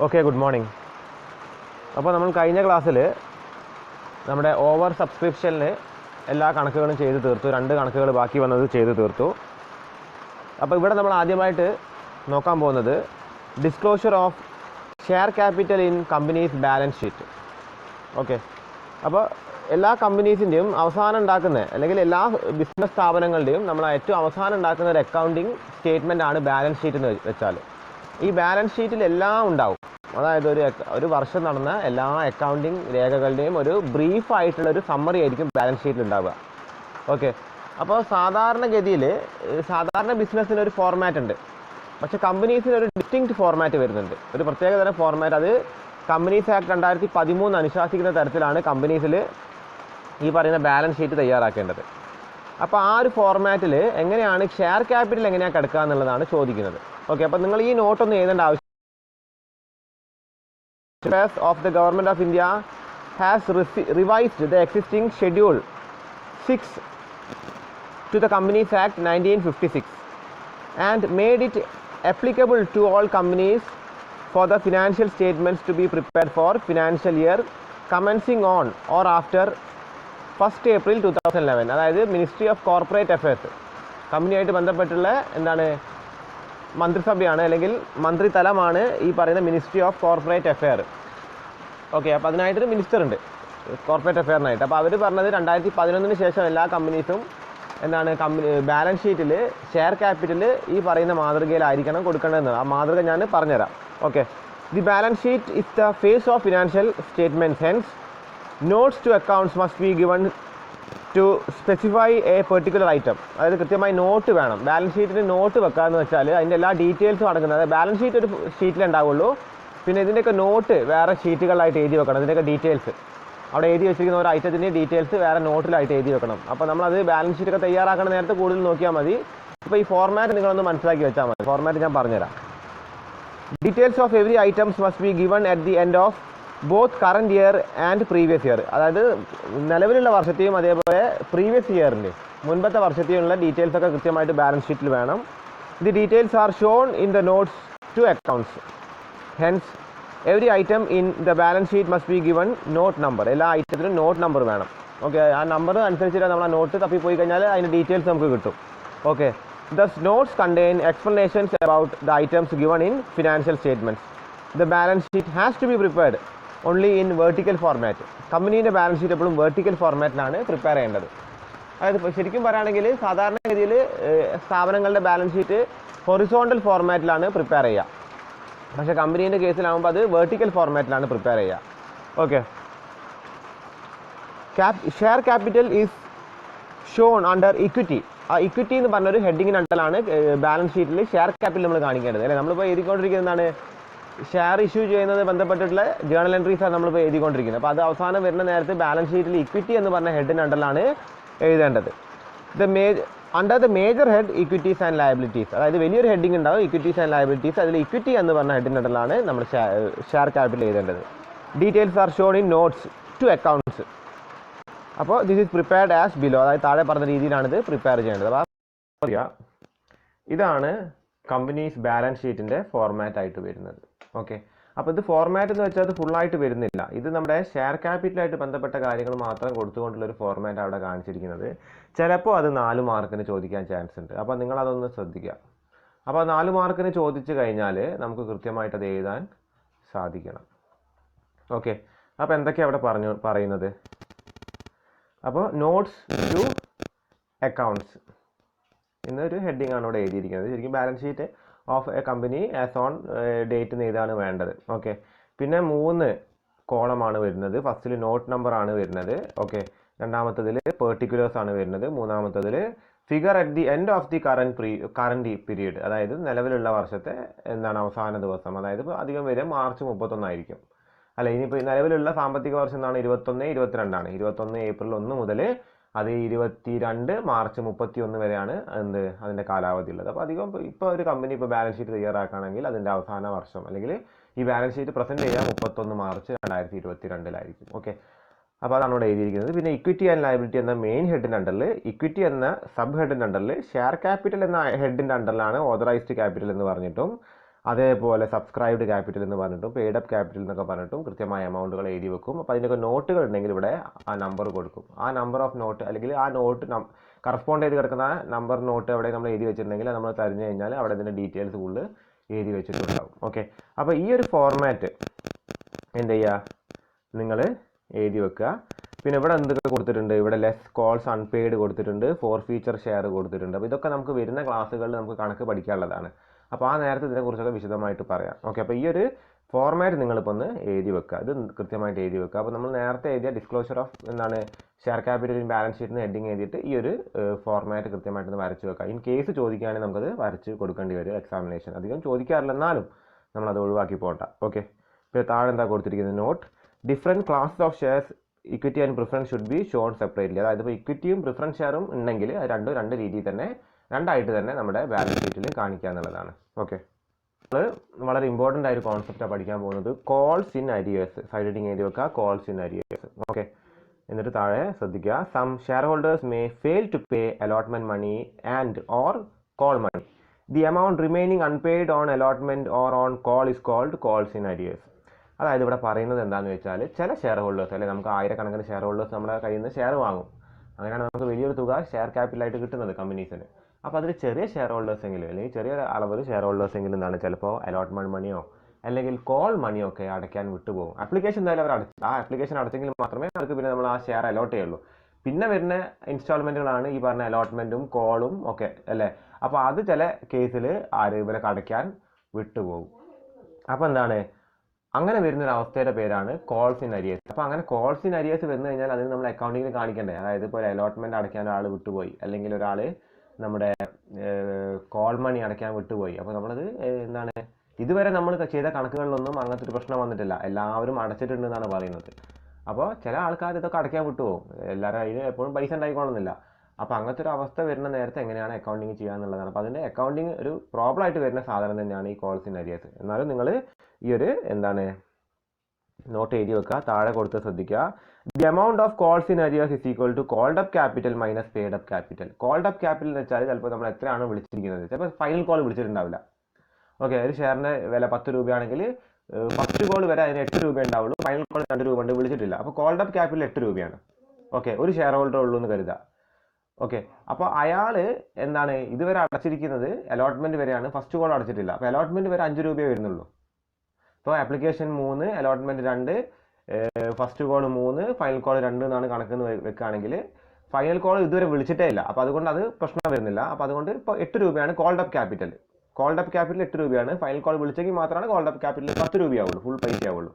Okay, good morning. അപ്പോൾ നമ്മൾ കഴിഞ്ഞ ക്ലാസ്സിൽ നമ്മുടെ ഓവർ സബ്സ്ക്രിപ്ഷനിൽ എല്ലാ കണക്കുകളും ചെയ്ത് തീർത്തു. 2 കണക്കുകൾ ബാക്കി വന്നത് ചെയ്ത് തീർത്തു. അപ്പോൾ ഇവിടെ നമ്മൾ ആദ്യമായിട്ട് നോക്കാൻ പോകുന്നത് disclosure of share capital in companies balance sheet. Okay, അപ്പോൾ എല്ലാ കമ്പനീസിൻ്റെയും അവസാനം ഉണ്ടാക്കുന്ന അല്ലെങ്കിൽ എല്ലാ ബിസിനസ് സ്ഥാപനങ്ങളുടെയും നമ്മൾ ഏറ്റവും അവസാനം ഉണ്ടാക്കുന്ന ഒരു അക്കൗണ്ടിങ് സ്റ്റേറ്റ്മെൻ്റ് ആണ് ബാലൻസ് ഷീറ്റ് എന്ന് വെച്ചാൽ. ഈ ബാലൻസ് ഷീറ്റിൽ എല്ലാം ഉണ്ടാവും. അതായത് ഒരു വർഷം നടന്ന എല്ലാ അക്കൗണ്ടിങ് രേഖകളുടെയും ഒരു ബ്രീഫായിട്ടുള്ള ഒരു സമ്മറി ആയിരിക്കും ബാലൻസ് ഷീറ്റിൽ ഉണ്ടാവുക. ഓക്കെ, അപ്പോൾ സാധാരണഗതിയിൽ സാധാരണ ബിസിനസ്സിന് ഒരു ഫോർമാറ്റ് ഉണ്ട്, പക്ഷേ കമ്പനീസിന് ഒരു ഡിസ്റ്റിങ്ക്റ്റ് ഫോർമാറ്റ് വരുന്നുണ്ട്, ഒരു പ്രത്യേകതരം ഫോർമാറ്റ്. അത് കമ്പനീസ് ആക്ട് 2013 അനുശാസിക്കുന്ന തരത്തിലാണ് കമ്പനീസിൽ ഈ പറയുന്ന ബാലൻസ് ഷീറ്റ് തയ്യാറാക്കേണ്ടത്. അപ്പോൾ ആ ഒരു ഫോർമാറ്റിൽ എങ്ങനെയാണ് ഷെയർ ക്യാപിറ്റൽ എങ്ങനെയാണ് കിടക്കുക എന്നുള്ളതാണ് ചോദിക്കുന്നത്. ഓക്കെ, അപ്പോൾ നിങ്ങൾ ഈ നോട്ടൊന്നും എഴുതേണ്ട ആവശ്യം. of the Government of India has revised the existing Schedule 6 to the Companies Act 1956 and made it applicable to all companies for the financial statements to be prepared for financial year commencing on or after 1st April 2011. അതായത് ministry of corporate affairs, കമ്പനിയായിട്ട് ബന്ധപ്പെട്ടുള്ള എന്താണ് മന്ത്രിസഭയാണ് അല്ലെങ്കിൽ മന്ത്രിതലമാണ് ഈ പറയുന്ന ministry of corporate affair. Okay, അപ്പോൾ അതിനായിട്ടൊരു minister ഉണ്ട് corporate അഫെയറിനായിട്ട്. അപ്പോൾ അവർ പറഞ്ഞത് 2011 ശേഷം എല്ലാ കമ്പനീസും എന്താണ് ബാലൻസ് ഷീറ്റിൽ ഷെയർ ക്യാപിറ്റൽ ഈ പറയുന്ന മാതൃകയിലായിരിക്കണം കൊടുക്കേണ്ടതെന്ന്. ആ മാതൃക ഞാൻ പറഞ്ഞുതരാം. Okay, the balance sheet is the face of financial statements. Hence notes to accounts must be given to specify a particular item. അതായത് കൃത്യമായി നോട്ട് വേണം. ബാലൻസ് ഷീറ്റിന് നോട്ട് വെക്കാമെന്ന് വെച്ചാൽ അതിൻ്റെ എല്ലാ ഡീറ്റെയിൽസും അടങ്ങുന്നത്. അതായത് ബാലൻസ് ഷീറ്റ് ഒരു ഷീറ്റിലുണ്ടാവുള്ളൂ, പിന്നെ ഇതിൻ്റെയൊക്കെ നോട്ട് വേറെ ഷീറ്റുകളായിട്ട് എഴുതി വെക്കണം. ഇതിൻ്റെയൊക്കെ ഡീറ്റെയിൽസ് അവിടെ എഴുതി വെച്ചിരിക്കുന്ന ഒരു ഐറ്റത്തിൻ്റെ ഡീറ്റെയിൽസ് വേറെ നോട്ടിലായിട്ട് എഴുതി വെക്കണം. അപ്പോൾ നമ്മളത് ബാലൻസ് ഷീറ്റൊക്കെ തയ്യാറാക്കുന്ന നേരത്തെ കൂടുതൽ നോക്കിയാൽ മതി. ഇപ്പോൾ ഈ ഫോർമാറ്റ് നിങ്ങളൊന്ന് മനസ്സിലാക്കി വെച്ചാൽ മതി. ഫോർമാറ്റ് ഞാൻ പറഞ്ഞുതരാം. Details of every items must be given at the end of both current year and previous year. അതായത് നിലവിലുള്ള വർഷത്തെയും അതേപോലെ പ്രീവിയസ് ഇയറിൻ്റെ മുൻപത്തെ വർഷത്തെയുള്ള ഡീറ്റെയിൽസ് ഒക്കെ കൃത്യമായിട്ട് ബാലൻസ് ഷീറ്റിൽ വേണം. The details are shown in the notes to accounts. Hence every item in the balance sheet must be given note number. എല്ലാ ഐറ്റത്തിനും നോട്ട് നമ്പർ വേണം. ഓക്കെ, ആ നമ്പർ അനുസരിച്ചിട്ട് നമ്മൾ ആ നോട്ട് തപ്പിപ്പോയി കഴിഞ്ഞാൽ അതിൻ്റെ ഡീറ്റെയിൽസ് നമുക്ക് കിട്ടും. Okay, this notes contain explanations about the items given in financial statements. The balance sheet has to be prepared only in vertical format. കമ്പനീൻ്റെ ബാലൻസ് ഷീറ്റ് എപ്പോഴും വെർട്ടിക്കൽ ഫോർമാറ്റിലാണ് പ്രിപ്പയർ ചെയ്യേണ്ടത്. അതായത് ശരിക്കും പറയുകയാണെങ്കിൽ സാധാരണഗതിയിൽ സ്ഥാപനങ്ങളുടെ ബാലൻസ് ഷീറ്റ് ഹൊറിസോണ്ടൽ ഫോർമാറ്റിലാണ് പ്രിപ്പയർ ചെയ്യുക, പക്ഷേ കമ്പനീൻ്റെ കേസിലാകുമ്പോൾ അത് വെർട്ടിക്കൽ ഫോർമാറ്റിലാണ് പ്രിപ്പയർ ചെയ്യുക. Okay, share capital is shown under equity. ആ ഇക്വിറ്റി എന്ന് പറഞ്ഞൊരു ഹെഡിങ്ങിന് അണ്ടറിലാണ് ബാലൻസ് ഷീറ്റിൽ ഷെയർ ക്യാപിറ്റൽ നമ്മൾ കാണിക്കേണ്ടത്. അല്ലേ, നമ്മളിപ്പോൾ എഴുതിക്കൊണ്ടിരിക്കുന്നതാണ് ഷെയർ ഇഷ്യൂ ചെയ്യുന്നത് ബന്ധപ്പെട്ടിട്ടുള്ള ജേണൽ എൻട്രീസാണ് നമ്മളിപ്പോൾ എഴുതിക്കൊണ്ടിരിക്കുന്നത്. അപ്പോൾ അത് അവസാനം വരുന്ന നേരത്തെ ബാലൻസ് ഷീറ്റിൽ ഇക്വിറ്റി എന്ന് പറഞ്ഞ ഹെഡിന് അണ്ടറിലാണ് എഴുതേണ്ടത്. Under the major head equities and liabilities. അതായത് വലിയൊരു ഹെഡിങ് ഉണ്ടാവും, ഇക്വിറ്റീസ് ആൻഡ് ലയബിലിറ്റീസ്. അതിൽ ഇക്വിറ്റി എന്ന് പറഞ്ഞ ഹെഡിന് അണ്ടറിലാണ് നമ്മൾ ഷെയർ ക്യാപിറ്റൽ എഴുതേണ്ടത്. Details are shown in notes to accounts. അപ്പോൾ this is prepared as below. അതായത് താഴെ പറഞ്ഞ രീതിയിലാണ് ഇത് പ്രിപ്പയർ ചെയ്യേണ്ടത്. അപ്പോൾ ഇതാണ് കമ്പനീസ് ബാലൻസ് ഷീറ്റിൻ്റെ ഫോർമാറ്റ് ആയിട്ട് വരുന്നത്. ഓക്കെ, അപ്പോൾ ഇത് ഫോർമാറ്റ് എന്ന് വെച്ചാൽ അത് ഫുള്ളായിട്ട് വരുന്നില്ല. ഇത് നമ്മുടെ ഷെയർ ക്യാപിറ്റലായിട്ട് ബന്ധപ്പെട്ട കാര്യങ്ങൾ മാത്രം കൊടുത്തുകൊണ്ടുള്ളൊരു ഫോർമാറ്റ് അവിടെ കാണിച്ചിരിക്കുന്നത്. ചിലപ്പോൾ അത് 4 മാർക്കിന് ചോദിക്കാൻ ചാൻസ് ഉണ്ട്. അപ്പോൾ നിങ്ങളതൊന്ന് ശ്രദ്ധിക്കുക. അപ്പോൾ 4 മാർക്കിന് ചോദിച്ചു കഴിഞ്ഞാൽ നമുക്ക് കൃത്യമായിട്ട് അത് എഴുതാൻ സാധിക്കണം. ഓക്കെ, അപ്പോൾ എന്തൊക്കെയാണ് അവിടെ പറയുന്നത്? അപ്പോൾ നോട്ട്സ് ടു അക്കൗണ്ട്സ് എന്നൊരു ഹെഡിങ് ആണ് ഇവിടെ എഴുതിയിരിക്കുന്നത്. ശരിക്കും balance sheet of A company as on date എന്ന് ഇതാണ് വേണ്ടത്. ഓക്കെ, പിന്നെ 3 കോളമാണ് വരുന്നത്. ഫസ്റ്റിൽ നോട്ട് നമ്പർ ആണ് വരുന്നത്. ഓക്കെ, രണ്ടാമത്തതിൽ പെർട്ടിക്കുലേഴ്സ് ആണ് വരുന്നത്. മൂന്നാമത്തതിൽ figure at the end of the current period. അതായത് നിലവിലുള്ള വർഷത്തെ എന്താണ് അവസാന ദിവസം. അതായത് ഇപ്പോൾ അധികം വരെ മാർച്ച് 31 ആയിരിക്കും. അല്ല, ഇനിയിപ്പോൾ നിലവിലുള്ള സാമ്പത്തിക വർഷം എന്താണ് 21-22 21 ഏപ്രിൽ 1 മുതൽ അത് 22 മാർച്ച് 31 വരെയാണ് അതിൻ്റെ കാലാവധി ഉള്ളത്. അപ്പോൾ അധികം ഇപ്പോൾ ഒരു കമ്പനി ഇപ്പോൾ ബാലൻസ് ഷീറ്റ് തയ്യാറാക്കുകയാണെങ്കിൽ അതിൻ്റെ അവസാന വർഷം അല്ലെങ്കിൽ ഈ ബാലൻസ് ഷീറ്റ് പ്രസൻറ്റ് ചെയ്യുക 31 മാർച്ച് 2022 ഓക്കെ, അപ്പോൾ അതാണ് ഇവിടെ എഴുതിയിരിക്കുന്നത്. പിന്നെ ഇക്വിറ്റി ആൻഡ് ലയബിലിറ്റി എന്ന മെയിൻ ഹെഡിൻ്റെ അണ്ടറിൽ, ഇക്വിറ്റി എന്ന സബ് ഹെഡിൻ്റെ അണ്ടറിൽ ഷെയർ ക്യാപിറ്റൽ എന്ന ഹെഡിൻ്റെ അണ്ടറിലാണ് ഓതറൈസ്ഡ് ക്യാപിറ്റൽ എന്ന് പറഞ്ഞിട്ടും അതേപോലെ സബ്സ്ക്രൈബ്ഡ് ക്യാപിറ്റൽ എന്ന് പറഞ്ഞിട്ടും പെയ്ഡ് അപ്പ് ക്യാപിറ്റൽ എന്നൊക്കെ പറഞ്ഞിട്ടും കൃത്യമായ എമൗണ്ടുകൾ എഴുതി വെക്കും. അപ്പോൾ അതിൻ്റെയൊക്കെ നോട്ടുകൾ ഉണ്ടെങ്കിൽ ഇവിടെ ആ നമ്പർ കൊടുക്കും. ആ നമ്പർ ഓഫ് നോട്ട് അല്ലെങ്കിൽ ആ നോട്ട് കറസ്പോണ്ട് ചെയ്ത് കിടക്കുന്ന നമ്പർ നോട്ട് അവിടെ നമ്മൾ എഴുതി വെച്ചിട്ടുണ്ടെങ്കിൽ നമ്മൾ തരിഞ്ഞു കഴിഞ്ഞാൽ അവിടെ ഇതിൻ്റെ ഡീറ്റെയിൽസ് കൂടുതൽ എഴുതി വെച്ചിട്ടുണ്ടാവും. ഓക്കെ, അപ്പോൾ ഈ ഒരു ഫോർമാറ്റ് എന്ത് ചെയ്യുക, നിങ്ങൾ എഴുതി വെക്കുക. പിന്നെ ഇവിടെ എന്തൊക്കെ കൊടുത്തിട്ടുണ്ട്, ഇവിടെ ലെസ് കോൾസ് അൺപെയ്ഡ് കൊടുത്തിട്ടുണ്ട്, ഫോർ ഫീച്ചർ ഷെയർ കൊടുത്തിട്ടുണ്ട്. അപ്പോൾ ഇതൊക്കെ നമുക്ക് വരുന്ന ക്ലാസ്സുകളിൽ നമുക്ക് കണക്ക് പഠിക്കാനുള്ളതാണ്. അപ്പോൾ ആ നേരത്തെ ഇതിനെക്കുറിച്ചൊക്കെ വിശദമായിട്ട് പറയാം. ഓക്കെ, അപ്പോൾ ഈ ഒരു ഫോർമാറ്റ് നിങ്ങളിപ്പോൾ ഒന്ന് എഴുതി വെക്കുക, ഇത് കൃത്യമായിട്ട് എഴുതി വെക്കുക. അപ്പോൾ നമ്മൾ നേരത്തെ എഴുതിയ ഡിസ്ക്ലോഷർ ഓഫ് എന്താണ് ഷെയർ ക്യാപിറ്റൽ ഇൻ ബാലൻസ് ഷീറ്റിന് ഹെഡിങ് എഴുതിയിട്ട് ഈ ഒരു ഫോർമാറ്റ് കൃത്യമായിട്ടൊന്ന് വരച്ച് വെക്കുക. ഇൻ കേസ് ചോദിക്കുകയാണെങ്കിൽ നമുക്കത് വരച്ച് കൊടുക്കേണ്ടി വരും എക്സാമിനേഷൻ. അധികം ചോദിക്കാറില്ല, എന്നാലും നമ്മളത് ഒഴിവാക്കി പോട്ട. ഓക്കെ, പിന്നെ താഴെ എന്താ കൊടുത്തിരിക്കുന്നത്, note different classes of shares equity and preference should be shown separately. അതായത് ഇപ്പോൾ ഇക്വിറ്റിയും പ്രിഫറൻസ് ഷെയറും ഉണ്ടെങ്കിൽ രണ്ടും രണ്ട് രീതിയിൽ തന്നെ രണ്ടായിട്ട് തന്നെ നമ്മുടെ ബാലൻസ് ഷീറ്റിൽ കാണിക്കുക എന്നുള്ളതാണ്. ഓക്കെ, നമ്മൾ വളരെ ഇമ്പോർട്ടൻ്റ് ആയ ഒരു കോൺസെപ്റ്റാണ് പഠിക്കാൻ പോകുന്നത്, calls in arrears. Side heading എഴുതി വെക്കുക, കോൾസ് ഇൻ അരിയേഴ്സ്. ഓക്കെ, എന്നിട്ട് താഴെ ശ്രദ്ധിക്കുക, some shareholders may fail to pay allotment money and or call money. The amount remaining unpaid on allotment or on call is called calls in arrears. അതായത് ഇവിടെ പറയുന്നത് എന്താണെന്ന് വെച്ചാൽ, ചില share holders അല്ലെങ്കിൽ നമുക്ക് ആയിരക്കണക്കിന് ഷെയർ ഹോൾഡേഴ്സ് നമ്മുടെ കയ്യിൽ നിന്ന് ഷെയർ വാങ്ങും. അങ്ങനെയാണ് നമുക്ക് വലിയൊരു തുക ഷെയർ ക്യാപിറ്റലായിട്ട് കിട്ടുന്നത് കമ്പനീസിന്. അപ്പോൾ അതിൽ ചെറിയ ഷെയർ ഹോൾഡേഴ്സ് എങ്കിലും അല്ലെങ്കിൽ ചെറിയ അളവ് ഷെയർ ഹോൾഡേഴ്സ് എങ്കിലും എന്താണ് ചിലപ്പോൾ അലോട്ട്മെൻറ്റ് മണിയോ അല്ലെങ്കിൽ കോൾ മണിയോ ഒക്കെ അടയ്ക്കാൻ വിട്ടുപോകും. ആപ്ലിക്കേഷൻ എന്തായാലും അവർ ആ ആപ്ലിക്കേഷൻ അടച്ചെങ്കിൽ മാത്രമേ അവർക്ക് പിന്നെ നമ്മൾ ആ ഷെയർ അലോട്ട് ചെയ്യുള്ളൂ. പിന്നെ വരുന്ന ഇൻസ്റ്റാൾമെൻറ്റുകളാണ് ഈ പറഞ്ഞ അലോട്ട്മെൻറ്റും കോളും ഒക്കെ അല്ലേ. അപ്പോൾ അത് ചില കേസിൽ ഇവരൊക്കെ അടയ്ക്കാൻ വിട്ടുപോകും. അപ്പോൾ എന്താണ്, അങ്ങനെ വരുന്നൊരു അവസ്ഥയുടെ പേരാണ് കോൾസ് ഇൻ അരിയേഴ്സ്. അപ്പോൾ അങ്ങനെ കോൾസ് ഇൻ അരിയേഴ്സ് വന്നു കഴിഞ്ഞാൽ അതിന് നമ്മൾ അക്കൗണ്ടിങ്ങിൽ കാണിക്കണ്ടേ. അതായത് ഇപ്പോൾ ഒരു അലോട്ട്മെൻറ്റ് അടയ്ക്കാൻ ഒരാൾ വിട്ടുപോയി, അല്ലെങ്കിൽ ഒരാൾ നമ്മുടെ കോൾ മണി അടയ്ക്കാൻ വിട്ടുപോയി. അപ്പോൾ നമ്മളത് എന്താണ്, ഇതുവരെ നമ്മൾ ചെയ്ത കണക്കുകളിലൊന്നും അങ്ങനത്തെ ഒരു പ്രശ്നം വന്നിട്ടില്ല, എല്ലാവരും അടച്ചിട്ടുണ്ടെന്നാണ് പറയുന്നത്. അപ്പോൾ ചില ആൾക്കാർ ഇതൊക്കെ അടയ്ക്കാൻ വിട്ടുപോകും, എല്ലാവരും അതിന് എപ്പോഴും പൈസ ഉണ്ടായിക്കോളുന്നില്ല. അപ്പോൾ അങ്ങനത്തെ ഒരു അവസ്ഥ വരുന്ന നേരത്തെ എങ്ങനെയാണ് അക്കൗണ്ടിങ് ചെയ്യുക എന്നുള്ളതാണ്. അപ്പോൾ അതിൻ്റെ അക്കൗണ്ടിങ് ഒരു പ്രോബ്ലം ആയിട്ട് വരുന്ന സാധനം തന്നെയാണ് ഈ കോൾസ് ഇൻ അരിയേഴ്സ്. എന്നാലും നിങ്ങൾ ഈ ഒരു എന്താണ് നോട്ട് എഴുതി വെക്കുക, താഴെ കൊടുത്ത് ശ്രദ്ധിക്കുക. The amount of calls in arrears is equal to called up capital minus paid up capital. Called up capital എന്ന് വെച്ചാൽ ചിലപ്പോൾ നമ്മൾ എത്രയാണ് വിളിച്ചിരിക്കുന്നത്, ചിലപ്പോൾ ഫൈനൽ കോൾ വിളിച്ചിട്ടുണ്ടാവില്ല. ഓക്കെ, ഒരു ഷെയറിൻ്റെ വില 10 രൂപയാണെങ്കിൽ ഫസ്റ്റ് കോൾ വരെ അതിന് 8 രൂപ ഉണ്ടാവുള്ളൂ, ഫൈനൽ കോൾ 2 രൂപ കൊണ്ട് വിളിച്ചിട്ടില്ല. അപ്പോൾ കോൾഡ് അപ്പ് ക്യാപിറ്റൽ 8 രൂപയാണ്. ഓക്കെ, ഒരു ഷെയർ ഹോൾഡർ ഉള്ളൂ എന്ന് കരുതുക. ഓക്കെ, അപ്പോൾ അയാൾ എന്താണ് ഇതുവരെ അടച്ചിരിക്കുന്നത് അലോട്ട്മെൻറ്റ് വരെയാണ്, ഫസ്റ്റ് കോൾ അടച്ചിട്ടില്ല. അപ്പോൾ അലോട്ട്മെൻറ്റ് വരെ 5 രൂപയേ വരുന്നുള്ളൂ. ഇപ്പോൾ application 3, allotment 2, first call 3, final call 2 എന്നാണ് കണക്കെന്ന് വെക്കുകയാണെങ്കിൽ ഫൈനൽ കോൾ ഇതുവരെ വിളിച്ചിട്ടേ ഇല്ല. അപ്പോൾ അതുകൊണ്ട് അത് പ്രശ്നം വരുന്നില്ല. അപ്പോൾ അതുകൊണ്ട് ഇപ്പോൾ 8 രൂപയാണ് called up capital. Called up capital 8 രൂപയാണ്. ഫൈനൽ കോൾ വിളിച്ചെങ്കിൽ മാത്രമാണ് കോൾഡ് അപ്പ് ക്യാപിറ്റൽ 10 രൂപയാവുള്ളൂ, ഫുൾ പൈസ ആവുള്ളൂ.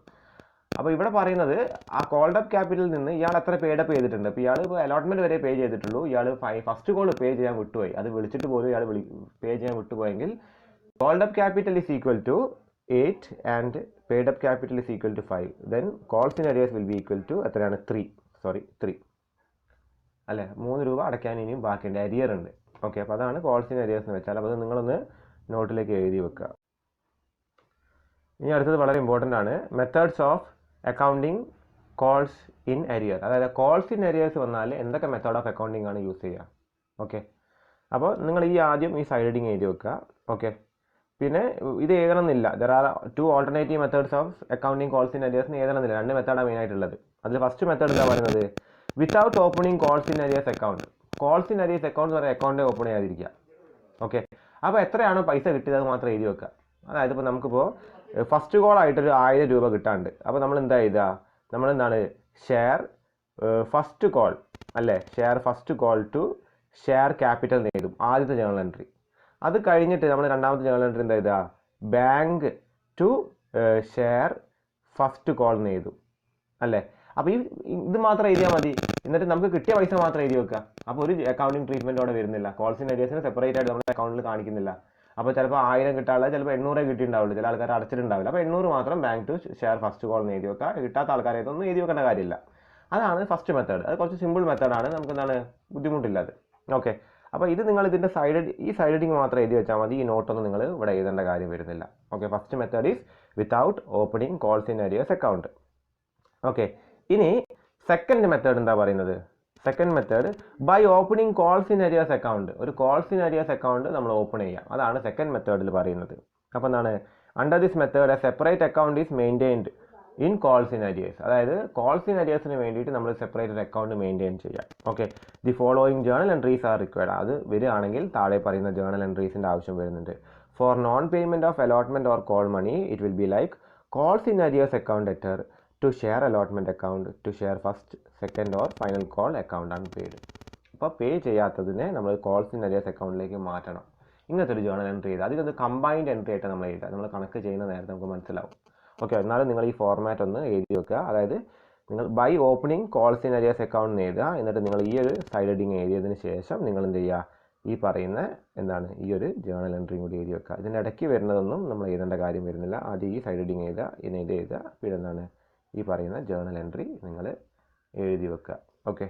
അപ്പോൾ ഇവിടെ പറയുന്നത് ആ കോൾഡ് അപ്പ് ക്യാപിറ്റലിൽ നിന്ന് ഇയാൾ എത്ര പേഡപ്പ് ചെയ്തിട്ടുണ്ട്. അപ്പോൾ ഇയാൾ ഇപ്പോൾ അലോട്ട്മെൻറ്റ് വരെ പേ ചെയ്തിട്ടുള്ളൂ, ഇയാൾ ഫസ്റ്റ് കോൾ പേ ചെയ്യാൻ വിട്ടുപോയി, അത് വിളിച്ചിട്ട് പോലും ഇയാൾ പേ ചെയ്യാൻ വിട്ടുപോയെങ്കിൽ called up capital is equal to 8 and paid up capital is equal to 5. Then calls in arrears will be equal to എത്രയാണ് 3 അല്ലേ, 3 രൂപ അടയ്ക്കാൻ ഇനിയും ബാക്കിയുണ്ട്, അരിയർ ഉണ്ട്. ഓക്കെ, അപ്പോൾ അതാണ് കോൾസ് ഇൻ അരിയേഴ്സ് എന്ന് വെച്ചാൽ. അപ്പോൾ അത് നിങ്ങളൊന്ന് നോട്ടിലേക്ക് എഴുതി വെക്കുക. ഇനി അടുത്തത് വളരെ ഇമ്പോർട്ടൻ്റ് ആണ്, methods of accounting calls in arrear. അതായത് കോൾസ് ഇൻ അരിയേഴ്സ് വന്നാൽ എന്തൊക്കെ മെത്തേഡ് ഓഫ് അക്കൗണ്ടിങ് ആണ് യൂസ് ചെയ്യുക. ഓക്കെ, അപ്പോൾ നിങ്ങൾ ആദ്യം ഈ സൈഡ് ഹെഡിങ് എഴുതി വെക്കുക. ഓക്കെ, പിന്നെ ഇത് എഴുതണമെന്നില്ല, there are 2 alternative methods of accounting calls in arrears എഴുതണമെന്നില്ല, 2 മെത്തേഡാണ് മെയിൻ ആയിട്ടുള്ളത്. അതിൽ ഫസ്റ്റ് മെത്തേഡ് എന്താ പറയുന്നത്, without opening calls in arrears account. Calls in arrears account എന്ന് പറയുന്ന അക്കൗണ്ട് ഓപ്പൺ ചെയ്യാതിരിക്കുക. ഓക്കെ, അപ്പോൾ എത്രയാണോ പൈസ കിട്ടിയത് അത് മാത്രം എഴുതി വെക്കുക. അതായത് ഇപ്പോൾ നമുക്കിപ്പോൾ ഫസ്റ്റ് കോൾ ആയിട്ടൊരു 1000 രൂപ കിട്ടാണ്ട്, അപ്പോൾ നമ്മൾ എന്താ എഴുതുക, നമ്മളെന്താണ് ഷെയർ ഫസ്റ്റ് കോൾ അല്ലേ, share first call to share capital എഴുതും ആദ്യത്തെ ജേണൽ എൻട്രി. അത് കഴിഞ്ഞിട്ട് നമ്മൾ രണ്ടാമത്തെ ജേണൽ എൻട്രി എന്താ എഴുതുക, bank to share first call എന്ന് എഴുതും അല്ലേ. അപ്പോൾ ഇത് മാത്രം എഴുതിയാൽ മതി, എന്നിട്ട് നമുക്ക് കിട്ടിയ പൈസ മാത്രം എഴുതി വെക്കുക. അപ്പോൾ ഒരു അക്കൗണ്ടിങ് ട്രീറ്റ്മെൻറ്റ് അവിടെ വരുന്നില്ല, കോൾസ് ഇൻ അരിയേഴ്സിന് സെപ്പറേറ്റ് ആയിട്ട് നമ്മുടെ അക്കൗണ്ടിൽ കാണിക്കുന്നില്ല. അപ്പോൾ ചിലപ്പോൾ 1000 കിട്ടാനുള്ള ചിലപ്പോൾ 800 കിട്ടിയിട്ടുണ്ടാവുള്ളൂ, ചില ആൾക്കാർ അടച്ചിട്ടുണ്ടാവില്ല. അപ്പോൾ 800 മാത്രം bank to share first call എന്ന് എഴുതി വെക്കുക. കിട്ടാത്ത ആൾക്കാരെ ഇതൊന്നും എഴുതി വെക്കേണ്ട കാര്യമില്ല. അതാണ് ഫസ്റ്റ് മെത്തേഡ്. അത് കുറച്ച് സിമ്പിൾ മെത്തേഡാണ്, നമുക്ക് എന്താണ് ബുദ്ധിമുട്ടില്ല അത്. ഓക്കെ, അപ്പോൾ ഇത് നിങ്ങൾ ഇതിൻ്റെ ഈ സൈഡ് ഹെഡിങ് മാത്രം എഴുതി വെച്ചാൽ മതി, ഈ നോട്ടൊന്നും നിങ്ങൾ ഇവിടെ എഴുതേണ്ട കാര്യം വരുന്നില്ല. Okay, first method is without opening calls in arrears account. Okay, ഇനി സെക്കൻഡ് മെത്തേഡ് എന്താ പറയുന്നത്, second method by opening calls in arrears account. ഒരു കോൾസ് ഇൻ അരിയേഴ്സ് അക്കൗണ്ട് നമ്മൾ ഓപ്പൺ ചെയ്യാം, അതാണ് സെക്കൻഡ് മെത്തേഡിൽ പറയുന്നത്. അപ്പോൾ എന്താണ്, Under this method, a separate account is maintained in calls in arrears. അതായത് calls in arrearsന് വേണ്ടിയിട്ട് നമ്മൾ സെപ്പറേറ്റ് ഒരു അക്കൗണ്ട് മെയിൻറ്റെയിൻ ചെയ്യാം. Okay, the following journal entries are required. അത് വരികയാണെങ്കിൽ താഴെ പറയുന്ന ജേണൽ എൻട്രീസിൻ്റെ ആവശ്യം വരുന്നുണ്ട്. For non payment of allotment or call money it will be like calls in arrears account debtor to share allotment account to share first, second or final call account unpaid. അപ്പോൾ പേ ചെയ്യാത്തതിനെ നമ്മൾ calls in arrears അക്കൗണ്ടിലേക്ക് മാറ്റണം. ഇങ്ങനത്തെ ഒരു journal entry ചെയ്ത് അതിനൊന്ന് combined entry ആയിട്ട് നമ്മൾ എഴുതുക. നമ്മൾ കണക്ക് ചെയ്യുന്ന നേരത്തെ നമുക്ക് മനസ്സിലാവും. ഓക്കെ, എന്നാലും നിങ്ങൾ ഈ ഫോർമാറ്റ് ഒന്ന് എഴുതി വെക്കുക. അതായത് നിങ്ങൾ by opening calls in arrears account എഴുതുക. എന്നിട്ട് നിങ്ങൾ ഈ ഒരു സൈഡ് ഹെഡിങ് എഴുതിയതിന് ശേഷം നിങ്ങൾ എന്ത് ചെയ്യുക, ഈ പറയുന്ന ഈ ഒരു ജേണൽ എൻട്രിയും കൂടി എഴുതി വെക്കുക. ഇതിൻ്റെ ഇടയ്ക്ക് വരുന്നതൊന്നും നമ്മൾ എഴുതേണ്ട കാര്യം വരുന്നില്ല. ആദ്യം ഈ സൈഡ് ഹെഡിങ് എഴുതുക, ഇത് എഴുതുക, പിന്നെ ഈ പറയുന്ന ജേണൽ എൻട്രി നിങ്ങൾ എഴുതി വെക്കുക. ഓക്കെ,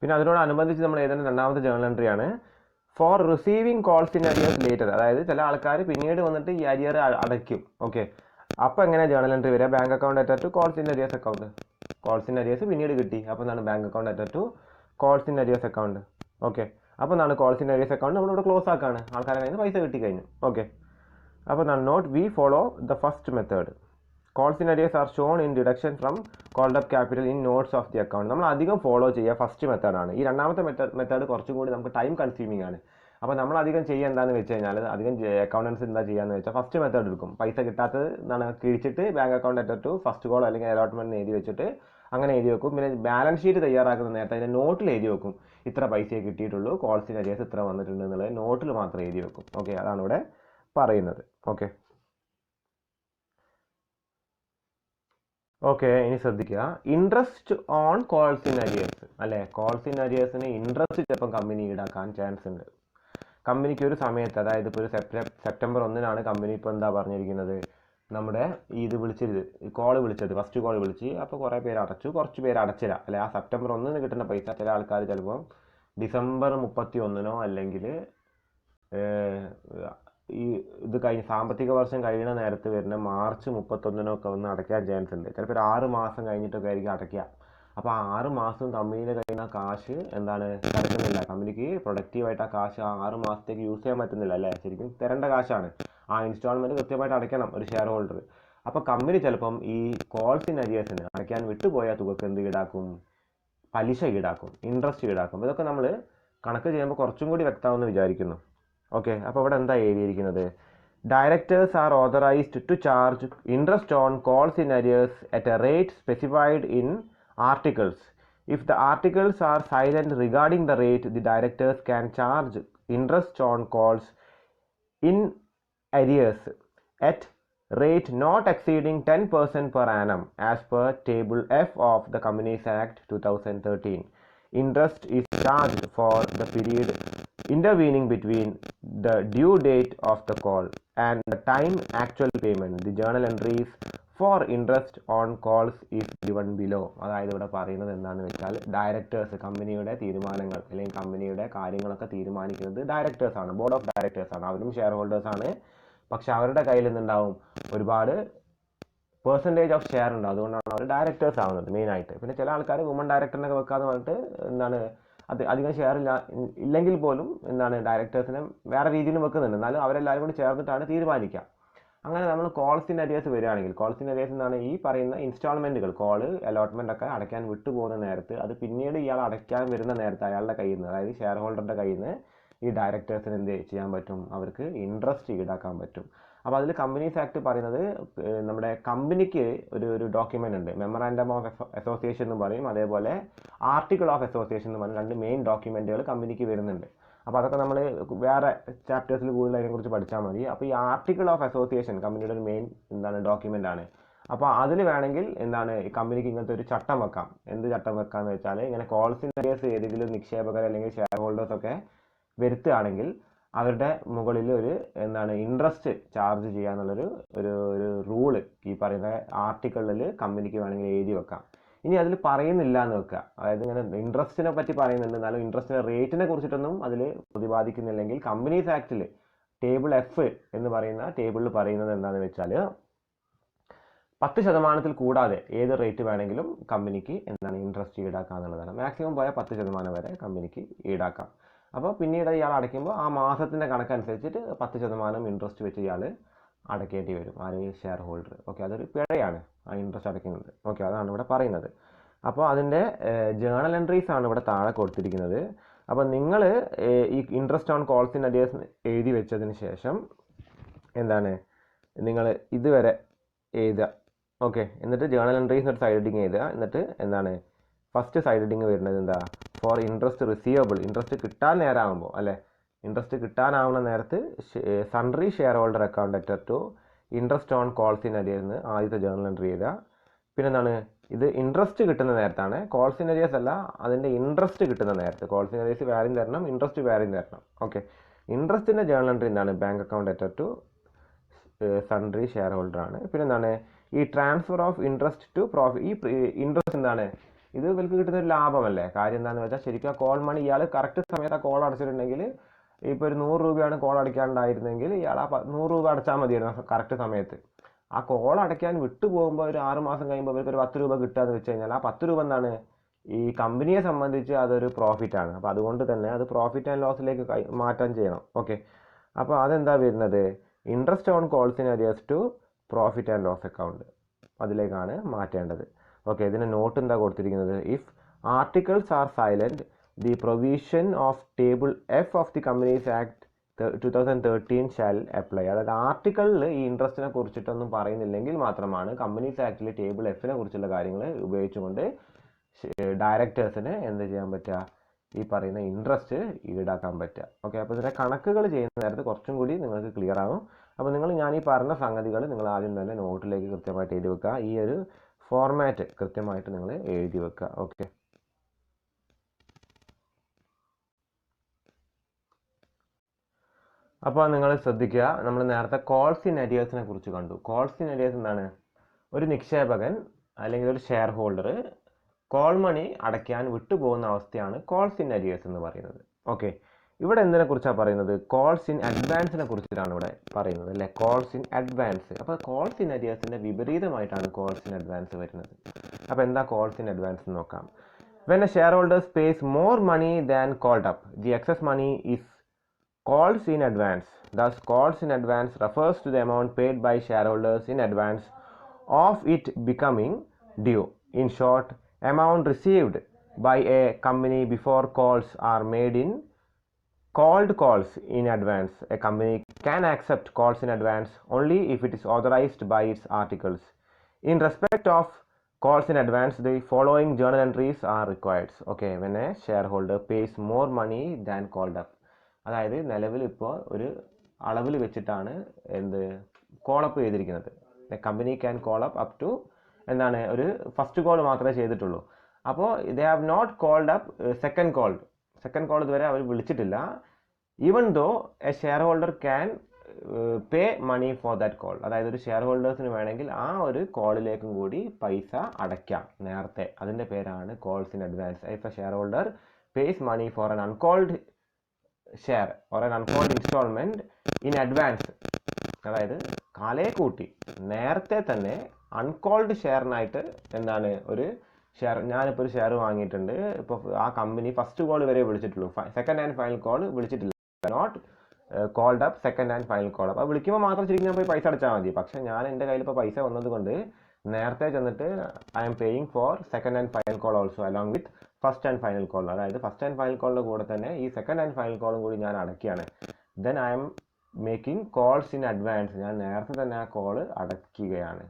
പിന്നെ അതിനോടനുബന്ധിച്ച് നമ്മൾ എഴുതേണ്ട രണ്ടാമത്തെ ജേണൽ എൻട്രി ആണ് for receiving calls in arrears later. അതായത് ചില ആൾക്കാർ പിന്നീട് വന്നിട്ട് ഈ അരിയർ അടയ്ക്കും. ഓക്കെ, അപ്പോൾ എങ്ങനെ ജേണൽ എൻട്രി വരിക? ബാങ്ക് അക്കൗണ്ട് അറ്റർ to calls in arrears account. Calls in arrears പിന്നീട് കിട്ടി, അപ്പോൾ എന്താണ് ബാങ്ക് അക്കൗണ്ട് അറ്റർ to calls in arrears account. Okay, അപ്പോൾ എന്താണ് കോൾസ് ഇൻ അരിയേഴ്സ് അക്കൗണ്ട് നമ്മളിവിടെ ക്ലോസ് ആക്കാണ്, ആൾക്കാരെ കയ്യിൽ നിന്ന് പൈസ കിട്ടിക്കഴിഞ്ഞു. ഓക്കെ, അപ്പോൾ എന്താണ് note we follow the first method. Calls in arrears are shown in deduction from called up capital in notes of the account. നമ്മൾ അധികം ഫോളോ ചെയ്യുക ഫസ്റ്റ് മെത്തേഡാണ്. ഈ രണ്ടാമത്തെ മെത്തേഡ് കുറച്ചും കൂടി നമുക്ക് ടൈം കൺസ്യൂമിംഗ് ആണ്. അപ്പോൾ നമ്മൾ അധികം ചെയ്യുക എന്താണെന്ന് വെച്ച് കഴിഞ്ഞാൽ, അധികം അക്കൗണ്ടൻസ് എന്താ ചെയ്യാന്ന് വെച്ചാൽ ഫസ്റ്റ് മെത്തേഡ് എടുക്കും. പൈസ കിട്ടാത്തത് എന്താണ് കിഴിച്ചിട്ട് ബാങ്ക് അക്കൗണ്ട് അറ്റർ ടു ഫസ്റ്റ് കോൾ അല്ലെങ്കിൽ അലോട്ട്മെന്റ് എഴുതി വെച്ചിട്ട് അങ്ങനെ എഴുതി വെക്കും. പിന്നെ ബാലൻസ് ഷീറ്റ് തയ്യാറാക്കുന്ന നേരത്തെ അതിൻ്റെ നോട്ടിൽ എഴുതി വെക്കും, ഇത്ര പൈസയെ കിട്ടിയിട്ടുള്ളൂ, കോൾസ് ഇൻ അരിയേഴ്സ് ഇത്ര വന്നിട്ടുണ്ട് എന്നുള്ളത് നോട്ടിൽ മാത്രം എഴുതി വെക്കും. ഓക്കെ, അതാണ് ഇവിടെ പറയുന്നത്. ഓക്കെ ഓക്കെ ഇനി ശ്രദ്ധിക്കുക, interest on calls in arrears അല്ലേ. കോൾസ് ഇൻ അരിയേഴ്സിന് ഇൻട്രസ്റ്റ് ചിലപ്പം കമ്പനി ഈടാക്കാൻ ചാൻസ് ഉണ്ട്. കമ്പനിക്ക് ഒരു സമയത്ത്, അതായത് ഇപ്പോൾ ഒരു സെപ്റ്റംബർ 1 കമ്പനി ഇപ്പോൾ എന്താ പറഞ്ഞിരിക്കുന്നത്, നമ്മുടെ ഇത് വിളിച്ചത് കോൾ വിളിച്ചത് ഫസ്റ്റ് കോൾ വിളിച്ച്, അപ്പോൾ കുറേ പേര് അടച്ചു, കുറച്ച് പേര് അടച്ചില്ല അല്ലെ. ആ സെപ്റ്റംബർ 1 കിട്ടുന്ന പൈസ ചില ആൾക്കാർ ചിലപ്പോൾ ഡിസംബർ 31 അല്ലെങ്കിൽ ഈ ഇത് കഴിഞ്ഞ് സാമ്പത്തിക വർഷം കഴിയുന്ന നേരത്ത് വരുന്ന മാർച്ച് 31 ഒന്ന് അടയ്ക്കാൻ ചാൻസ് ഉണ്ട്. ചിലപ്പോൾ ഒരു 6 മാസം കഴിഞ്ഞിട്ടൊക്കെ ആയിരിക്കും അടയ്ക്കുക. അപ്പോൾ ആ 6 മാസം കമ്പനിയുടെ കയ്യിൽ നിന്ന് കാശ് എന്താണ് കിടക്കുന്നില്ല, കമ്പനിക്ക് പ്രൊഡക്റ്റീവായിട്ട് ആ കാശ് 6 മാസത്തേക്ക് യൂസ് ചെയ്യാൻ പറ്റുന്നില്ല അല്ലേ. ശരിക്കും തരേണ്ട കാശാണ്. ആ ഇൻസ്റ്റാൾമെൻറ്റ് കൃത്യമായിട്ട് അടയ്ക്കണം ഒരു ഷെയർ ഹോൾഡർ. അപ്പോൾ കമ്പനി ചിലപ്പം ഈ കോൾസ് ഇൻ അരിയേഴ്സിന് അടയ്ക്കാൻ വിട്ടുപോയ തുകക്ക് എന്ത് ഈടാക്കും, പലിശ ഈടാക്കും, ഇൻട്രസ്റ്റ് ഈടാക്കും. ഇതൊക്കെ നമ്മൾ കണക്ക് ചെയ്യുമ്പോൾ കുറച്ചും കൂടി വ്യക്തമാണെന്ന് വിചാരിക്കുന്നു. ഓക്കെ, അപ്പോൾ ഇവിടെ എന്താ എഴുതിയിരിക്കുന്നത്, directors are authorised to charge interest on calls in arrears at a rate specified in articles. If the articles are silent regarding the rate, the directors can charge interest on calls in arrears at rate not exceeding 10% per annum as per table F of the Companies Act 2013. Interest is charged for the period intervening between the due date of the call and the time actual payment. The journal entries for interest on calls is given below. അതായത് ഇവിടെ പറയുന്നത് എന്താണെന്ന് വെച്ചാൽ, directors കമ്പനിയുടെ തീരുമാനങ്ങൾ അല്ലെങ്കിൽ കമ്പനിയുടെ കാര്യങ്ങളൊക്കെ തീരുമാനിക്കുന്നത് ഡയറക്ടേഴ്സ് ആണ്, ബോർഡ് ഓഫ് ഡയറക്ടേഴ്സ് ആണ്. അവരും ഷെയർ ഹോൾഡേഴ്സ് ആണ്. പക്ഷെ അവരുടെ കയ്യിൽ നിന്നുണ്ടാവും ഒരുപാട് പെർസെൻറ്റേജ് ഓഫ് ഷെയർ ഉണ്ട്. അതുകൊണ്ടാണ് അവർ ഡയറക്ടേഴ്സ് ആവുന്നത് മെയിനായിട്ട്. പിന്നെ ചില ആൾക്കാർ വുമൺ ഡയറക്ടറിനൊക്കെ വെക്കാന്ന് പറഞ്ഞിട്ട് എന്താണ് അത് അധികം ഷെയർ ഇല്ലെങ്കിൽ പോലും എന്താണ് ഡയറക്ടേഴ്സിനെ വേറെ രീതിയിൽ വെക്കുന്നുണ്ട്. എന്നാലും അവരെല്ലാവരും കൂടി ചേർന്നിട്ടാണ് തീരുമാനിക്കുക. അങ്ങനെ നമ്മൾ കോൾസ് ഇൻ അരിയേഴ്സ് വരികയാണെങ്കിൽ, കോൾസ് ഇൻ അരിയേഴ്സ് എന്നാണ് ഈ പറയുന്ന ഇൻസ്റ്റാൾമെൻറ്റുകൾ, കോള് അലോട്ട്മെൻ്റ് ഒക്കെ അടയ്ക്കാൻ വിട്ടുപോകുന്ന നേരത്ത്, അത് പിന്നീട് ഇയാൾ അടയ്ക്കാൻ വരുന്ന നേരത്ത് അയാളുടെ കയ്യിൽ നിന്ന്, അതായത് ഷെയർ ഹോൾഡറുടെ കയ്യിൽ നിന്ന് ഈ ഡയറക്ടേഴ്സിന് എന്ത് ചെയ്യാൻ പറ്റും, അവർക്ക് ഇൻട്രസ്റ്റ് ഈടാക്കാൻ പറ്റും. അപ്പോൾ അതിൽ കമ്പനീസ് ആക്ട് പറയുന്നത് നമ്മുടെ കമ്പനിക്ക് ഒരു ഡോക്യുമെൻ്റ് ഉണ്ട്, മെമ്മറാൻഡം ഓഫ് അസോസിയേഷൻ എന്ന് പറയും, അതേപോലെ ആർട്ടിക്കിൾ ഓഫ് അസോസിയേഷൻ എന്ന് പറഞ്ഞ 2 മെയിൻ ഡോക്യുമെൻറ്റുകൾ കമ്പനിക്ക് വരുന്നുണ്ട്. അപ്പോൾ അതൊക്കെ നമ്മൾ വേറെ ചാപ്റ്റേഴ്സിൽ കൂടുതൽ അതിനെക്കുറിച്ച് പഠിച്ചാൽ മതി. അപ്പോൾ ഈ ആർട്ടിക്കിൾ ഓഫ് അസോസിയേഷൻ കമ്പനിയുടെ ഒരു മെയിൻ ഡോക്യുമെൻ്റ് ആണ്. അപ്പോൾ അതിൽ വേണമെങ്കിൽ ഈ കമ്പനിക്ക് ഇങ്ങനത്തെ ഒരു ചട്ടം വെക്കാം. എന്ത് ചട്ടം വെക്കാന്ന് വെച്ചാൽ, ഇങ്ങനെ കോൾസ് ഇൻ അരിയേഴ്സ് ഏതെങ്കിലും നിക്ഷേപകർ അല്ലെങ്കിൽ ഷെയർ ഹോൾഡേഴ്സ് ഒക്കെ വരുത്തുകയാണെങ്കിൽ അവരുടെ മുകളിൽ ഒരു ഇൻട്രസ്റ്റ് ചാർജ് ചെയ്യാന്നുള്ളൊരു ഒരു റൂള് ഈ പറയുന്ന ആർട്ടിക്കിളിൽ കമ്പനിക്ക് വേണമെങ്കിൽ എഴുതി വെക്കാം. ഇനി അതിൽ പറയുന്നില്ല എന്ന് വെക്കുക, അതായത് ഇങ്ങനെ ഇൻട്രസ്റ്റിനെ പറ്റി പറയുന്നുണ്ട്, എന്നാലും ഇൻട്രസ്റ്റിൻ്റെ റേറ്റിനെ കുറിച്ചിട്ടൊന്നും അതിൽ പ്രതിപാദിക്കുന്നില്ലെങ്കിൽ കമ്പനീസ് ആക്ടിൽ ടേബിൾ എഫ് എന്ന് പറയുന്ന ടേബിളിൽ പറയുന്നത് എന്താണെന്ന് വെച്ചാൽ 10% കൂടാതെ ഏത് റേറ്റ് വേണമെങ്കിലും കമ്പനിക്ക് ഇൻട്രസ്റ്റ് ഈടാക്കാം എന്നുള്ളതാണ്. മാക്സിമം പോയാൽ 10% വരെ കമ്പനിക്ക് ഈടാക്കാം. അപ്പോൾ പിന്നീട് ഇയാൾ അടയ്ക്കുമ്പോൾ ആ മാസത്തിൻ്റെ കണക്കനുസരിച്ചിട്ട് 10% ഇൻട്രസ്റ്റ് വെച്ച് ഇയാൾ അടയ്ക്കേണ്ടി വരും, ആര് ഷെയർ ഹോൾഡർ. ഓക്കെ, അതൊരു പിഴയാണ് ആ ഇൻട്രസ്റ്റ് അടയ്ക്കുന്നത്. ഓക്കെ, അതാണ് ഇവിടെ പറയുന്നത്. അപ്പോൾ അതിൻ്റെ ജേണൽ എൻട്രീസ് ആണ് ഇവിടെ താഴെ കൊടുത്തിരിക്കുന്നത്. അപ്പോൾ നിങ്ങൾ ഈ interest on calls in arrears എഴുതി വെച്ചതിന് ശേഷം എന്താണ് നിങ്ങൾ ഇതുവരെ എഴുതുക. ഓക്കെ, എന്നിട്ട് ജേണൽ എൻട്രീസ് ഒരു സൈഡ് ഹെഡിങ് എഴുതുക. എന്നിട്ട് എന്താണ് ഫസ്റ്റ് സൈഡ് ഹെഡിങ് വരുന്നത് എന്താ, ഫോർ ഇൻട്രസ്റ്റ് റിസീവബിൾ, ഇൻട്രസ്റ്റ് കിട്ടാൻ നേരമാകുമ്പോൾ അല്ലേ, ഇൻട്രസ്റ്റ് കിട്ടാനാവുന്ന നേരത്ത് sundry share holder account letter to interest on calls in arrears ആദ്യത്തെ ജേണൽ എൻട്രി എഴുതുക. പിന്നെ എന്താണ്, ഇത് ഇൻട്രസ്റ്റ് കിട്ടുന്ന നേരത്താണ്, കോൾസ് ഇൻ അരിയേഴ്സ് അല്ല, അതിൻ്റെ ഇൻട്രസ്റ്റ് കിട്ടുന്ന നേരത്ത്. കോൾസ് ഇൻ അരിയേഴ്സ് വേറെയും തരണം, ഇൻട്രസ്റ്റ് വേറെയും തരണം. ഓക്കെ, ഇൻട്രസ്റ്റിൻ്റെ ജേണൽ എൻട്രി എന്താണ്, bank account letter to sundry share holder ആണ്. പിന്നെ എന്താണ്, ഈ transfer of interest to profit, ഈ ഇൻട്രസ്റ്റ് എന്താണ്, ഇത് ഇവർക്ക് കിട്ടുന്ന ഒരു ലാഭമല്ലേ. കാര്യം എന്താണെന്ന് വെച്ചാൽ ശരിക്കും ആ കോൾ മണി ഇയാൾ കറക്റ്റ് സമയത്ത് ആ കോൾ അടച്ചിട്ടുണ്ടെങ്കിൽ, ഇപ്പോൾ ഒരു 100 രൂപയാണ് കോൾ അടയ്ക്കാനുണ്ടായിരുന്നെങ്കിൽ ഇയാൾ ആ 100 രൂപ അടച്ചാൽ മതിയായിരുന്നു കറക്റ്റ് സമയത്ത്. ആ കോൾ അടയ്ക്കാൻ വിട്ടു പോകുമ്പോൾ ഒരു 6 മാസം കഴിയുമ്പോൾ അവർക്ക് ഒരു 10 രൂപ കിട്ടുകയെന്ന് വെച്ച് കഴിഞ്ഞാൽ ആ 10 രൂപ എന്താണ്, ഈ കമ്പനിയെ സംബന്ധിച്ച് അതൊരു പ്രോഫിറ്റാണ്. അപ്പോൾ അതുകൊണ്ട് തന്നെ അത് പ്രോഫിറ്റ് ആൻഡ് ലോസിലേക്ക് മാറ്റാൻ ചെയ്യണം. ഓക്കെ, അപ്പോൾ അതെന്താ വരുന്നത്, interest on calls in arrears to profit and loss account, അതിലേക്കാണ് മാറ്റേണ്ടത്. ഓക്കെ, ഇതിന് നോട്ട് എന്താ കൊടുത്തിരിക്കുന്നത്, if articles are silent the provision of table F of the companies act 2013 shall apply. അതായത് ആർട്ടിക്കിളിൽ ഈ ഇൻട്രസ്റ്റിനെ കുറിച്ചിട്ടൊന്നും പറയുന്നില്ലെങ്കിൽ മാത്രമാണ് കമ്പനീസ് ആക്ടിൽ ടേബിൾ എഫിനെ കുറിച്ചുള്ള കാര്യങ്ങൾ ഉപയോഗിച്ചുകൊണ്ട് ഡയറക്ടേഴ്സിന് എന്ത് ചെയ്യാൻ പറ്റുക, ഈ പറയുന്ന ഇൻട്രസ്റ്റ് ഈടാക്കാൻ പറ്റുക. ഓക്കെ, അപ്പോൾ ഇതിൻ്റെ കണക്കുകൾ ചെയ്യുന്ന നേരത്ത് കുറച്ചും കൂടി നിങ്ങൾക്ക് ക്ലിയർ ആകും. അപ്പോൾ ഞാൻ ഈ പറഞ്ഞ സംഗതികൾ നിങ്ങൾ ആദ്യം തന്നെ നോട്ടിലേക്ക് കൃത്യമായിട്ട് എഴുതി വെക്കുക. ഈ ഒരു ഫോർമാറ്റ് കൃത്യമായിട്ട് നിങ്ങൾ എഴുതി വെക്കുക. ഓക്കെ, അപ്പോൾ നിങ്ങൾ ശ്രദ്ധിക്കുക, നമ്മൾ നേരത്തെ കോൾസ് ഇൻ അരിയേഴ്സിനെ കുറിച്ച് കണ്ടു. കോൾസ് ഇൻ അരിയേഴ്സ് എന്താണ്, ഒരു നിക്ഷേപകൻ അല്ലെങ്കിൽ ഒരു ഷെയർ ഹോൾഡർ കോൾ മണി അടയ്ക്കാൻ വിട്ടുപോകുന്ന അവസ്ഥയാണ് കോൾസ് ഇൻ അരിയേഴ്സ് എന്ന് പറയുന്നത്. ഓക്കെ, ഇവിടെ എന്തിനെ കുറിച്ചാണ് പറയുന്നത്, കോൾസ് ഇൻ അഡ്വാൻസിനെ കുറിച്ചിട്ടാണ് ഇവിടെ പറയുന്നത് അല്ലേ, കോൾസ് ഇൻ അഡ്വാൻസ്. അപ്പോൾ കോൾസ് ഇൻ അരിയേഴ്സിൻ്റെ വിപരീതമായിട്ടാണ് കോൾസ് ഇൻ അഡ്വാൻസ് വരുന്നത്. അപ്പോൾ എന്താ കോൾസ് ഇൻ അഡ്വാൻസ് എന്ന് നോക്കാം. When a share holders pays more money than called up, the excess money is calls in advance. Thus, calls in advance refers to the amount paid by shareholders in advance of it becoming due. In short, amount received by a company before calls are made in called calls in advance. A company can accept calls in advance only if it is authorized by its articles. In respect of calls in advance, the following journal entries are required. Okay, when a shareholder pays more money than called up. അതായത് നിലവിൽ ഇപ്പോൾ ഒരു അളവിൽ വെച്ചിട്ടാണ് എന്ത് call up ചെയ്തിരിക്കുന്നത്. Company can call up up to എന്താണ്, ഒരു ഫസ്റ്റ് കോൾ മാത്രമേ ചെയ്തിട്ടുള്ളൂ. അപ്പോൾ they have not called up second call ഇതുവരെ അവർ വിളിച്ചിട്ടില്ല. Even though a share holder can pay money for that call. അതായത് ഒരു ഷെയർ ഹോൾഡേഴ്സിന് വേണമെങ്കിൽ ആ ഒരു കോളിലേക്കും കൂടി പൈസ അടയ്ക്കാം നേരത്തെ. അതിൻ്റെ പേരാണ് calls in advance. If a share holder pays money for an uncalled share or an uncalled instalment in advance, അതായത് കാലേ കൂട്ടി നേരത്തെ തന്നെ അൺകോൾഡ് ഷെയറിനായിട്ട് എന്താണ് ഒരു ഷെയർ, ഞാനിപ്പോൾ ഒരു ഷെയർ വാങ്ങിയിട്ടുണ്ട്, ഇപ്പോൾ ആ കമ്പനി ഫസ്റ്റ് കോൾ വരെ വിളിച്ചിട്ടുള്ളൂ, സെക്കൻഡ് ആൻഡ് ഫൈനൽ കോൾ വിളിച്ചിട്ടില്ല, not called up second and final call. അപ്പോൾ വിളിക്കുമ്പോൾ മാത്രം ശരിക്കും ഞാൻ പോയി പൈസ അടച്ചാൽ മതി. പക്ഷേ ഞാൻ എൻ്റെ കയ്യിൽ ഇപ്പോൾ പൈസ വന്നത് കൊണ്ട് നേരത്തെ ചെന്നിട്ട് I'm paying for second and final call also along with first and final call. അതായത് ഫസ്റ്റ് ആൻഡ് ഫൈനൽ കോളിൻ്റെ കൂടെ തന്നെ ഈ സെക്കൻഡ് ആൻഡ് ഫൈനൽ കോളും കൂടി ഞാൻ അടയ്ക്കുകയാണ്. Then I'm making calls in advance. ഞാൻ നേരത്തെ തന്നെ ആ കോള് അടയ്ക്കുകയാണ്.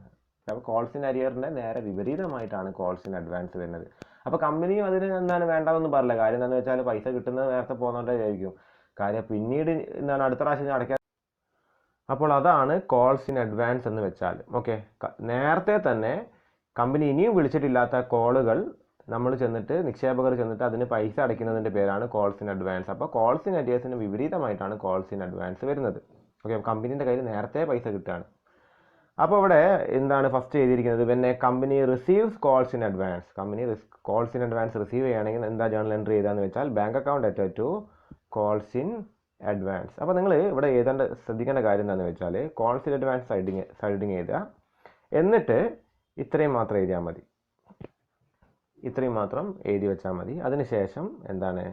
അപ്പോൾ കോൾസ് ഇൻ അരിയറിൻ്റെ നേരെ വിപരീതമായിട്ടാണ് കോൾസ് ഇൻ അഡ്വാൻസ് വരുന്നത്. അപ്പോൾ കമ്പനിയും അതിന് എന്താണ് വേണ്ടതെന്ന് പറയില്ല. കാര്യം എന്താണെന്ന് വെച്ചാൽ പൈസ കിട്ടുന്നത് നേരത്തെ പോകുന്നോണ്ടേ ആയിരിക്കും. കാര്യം പിന്നീട് എന്താണ് അടുത്ത പ്രാവശ്യം അടയ്ക്കാൻ. അപ്പോൾ അതാണ് കോൾസ് ഇൻ അഡ്വാൻസ് എന്ന് വെച്ചാൽ. ഓക്കെ, നേരത്തെ തന്നെ കമ്പനി ഇനിയും വിളിച്ചിട്ടില്ലാത്ത കോളുകൾ നമ്മൾ ചെന്നിട്ട് നിക്ഷേപകർ ചെന്നിട്ട് അതിന് പൈസ അടയ്ക്കുന്നതിൻ്റെ പേരാണ് കോൾസ് ഇൻ അഡ്വാൻസ്. അപ്പോൾ കോൾസ് ഇൻ അരിയേഴ്സിന് വിപരീതമായിട്ടാണ് കോൾസ് ഇൻ അഡ്വാൻസ് വരുന്നത്. ഓക്കെ, കമ്പനീൻ്റെ കയ്യിൽ നേരത്തെ പൈസ കിട്ടുകയാണ്. അപ്പോൾ ഇവിടെ എന്താണ് ഫസ്റ്റ് ചെയ്തിരിക്കുന്നത്, when a company receives calls in advance. Company calls in advance receive ചെയ്യുകയാണെങ്കിൽ എന്താ ജേണൽ എൻട്രി ചെയ്താന്ന് വെച്ചാൽ bank account letter to calls in advance. അപ്പോൾ നിങ്ങൾ ഇവിടെ ശ്രദ്ധിക്കേണ്ട കാര്യം എന്താണെന്ന് വെച്ചാൽ കോൾസ് ഇൻ അഡ്വാൻസ് സൈഡിങ് എഴുതുക, എന്നിട്ട് ഇത്രയും മാത്രം എഴുതിയാൽ മതി, ഇത്രയും മാത്രം എഴുതി വെച്ചാൽ മതി. അതിനുശേഷം എന്താണ്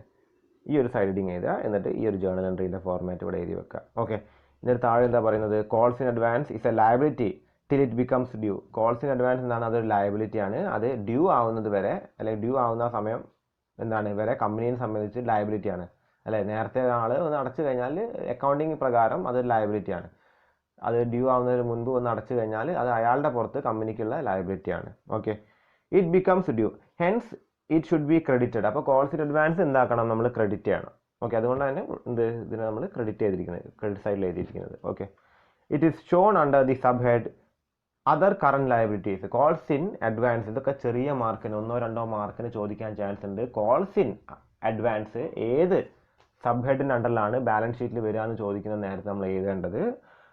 ഈ ഒരു സൈഡ് ഹെഡിങ് എഴുതുക, എന്നിട്ട് ഈ ഒരു ജേണൽ എൻട്രീൻ്റെ ഫോർമാറ്റ് ഇവിടെ എഴുതി വെക്കുക. ഓക്കെ, ഇതിന് താഴെ എന്താ പറയുന്നത്, calls in advance is A liability till it becomes due. Calls in advance എന്താണ്, അതൊരു ലയബിലിറ്റി ആണ്. അത് ഡ്യൂ ആവുന്നത് വരെ, അല്ലെങ്കിൽ ഡ്യൂ ആവുന്ന സമയം എന്താണ് വരെ കമ്പനിയെ സംബന്ധിച്ച് ലയബിലിറ്റി ആണ്, അല്ലെ. നേരത്തെ ആൾ ഒന്ന് അടച്ചു കഴിഞ്ഞാൽ അക്കൗണ്ടിങ് പ്രകാരം അത് ലയബിലിറ്റി ആണ്. അത് ഡ്യൂ ആവുന്നതിന് മുൻപ് ഒന്ന് അടച്ചു കഴിഞ്ഞാൽ അത് അയാളുടെ പുറത്ത് കമ്പനിക്കുള്ള ലയബിലിറ്റി ആണ്. Okay, it becomes due hence it should be credited. അപ്പോൾ കോൾസ് ഇൻ അഡ്വാൻസ് എന്താക്കണം, നമ്മൾ ക്രെഡിറ്റ് ചെയ്യണം. ഓക്കെ, അതുകൊണ്ട് തന്നെ ഇതിനെ നമ്മൾ ക്രെഡിറ്റ് ചെയ്തിരിക്കുന്നത്, ക്രെഡിറ്റ് സൈഡിൽ എഴുതിയിരിക്കുന്നത്. Okay, it is shown under the sub head other current liabilities. Calls in advance, ഇതൊക്കെ ചെറിയ മാർക്കിന് 1-2 മാർക്കിന് ചോദിക്കാൻ ചാൻസ് ഉണ്ട്. കോൾസ് ഇൻ അഡ്വാൻസ് ഏത് സബ് ഹെഡിൻ്റെ അണ്ടറിലാണ് ബാലൻസ് ഷീറ്റിൽ വരിക എന്ന് ചോദിക്കുന്ന നേരത്തെ നമ്മൾ എഴുതേണ്ടത്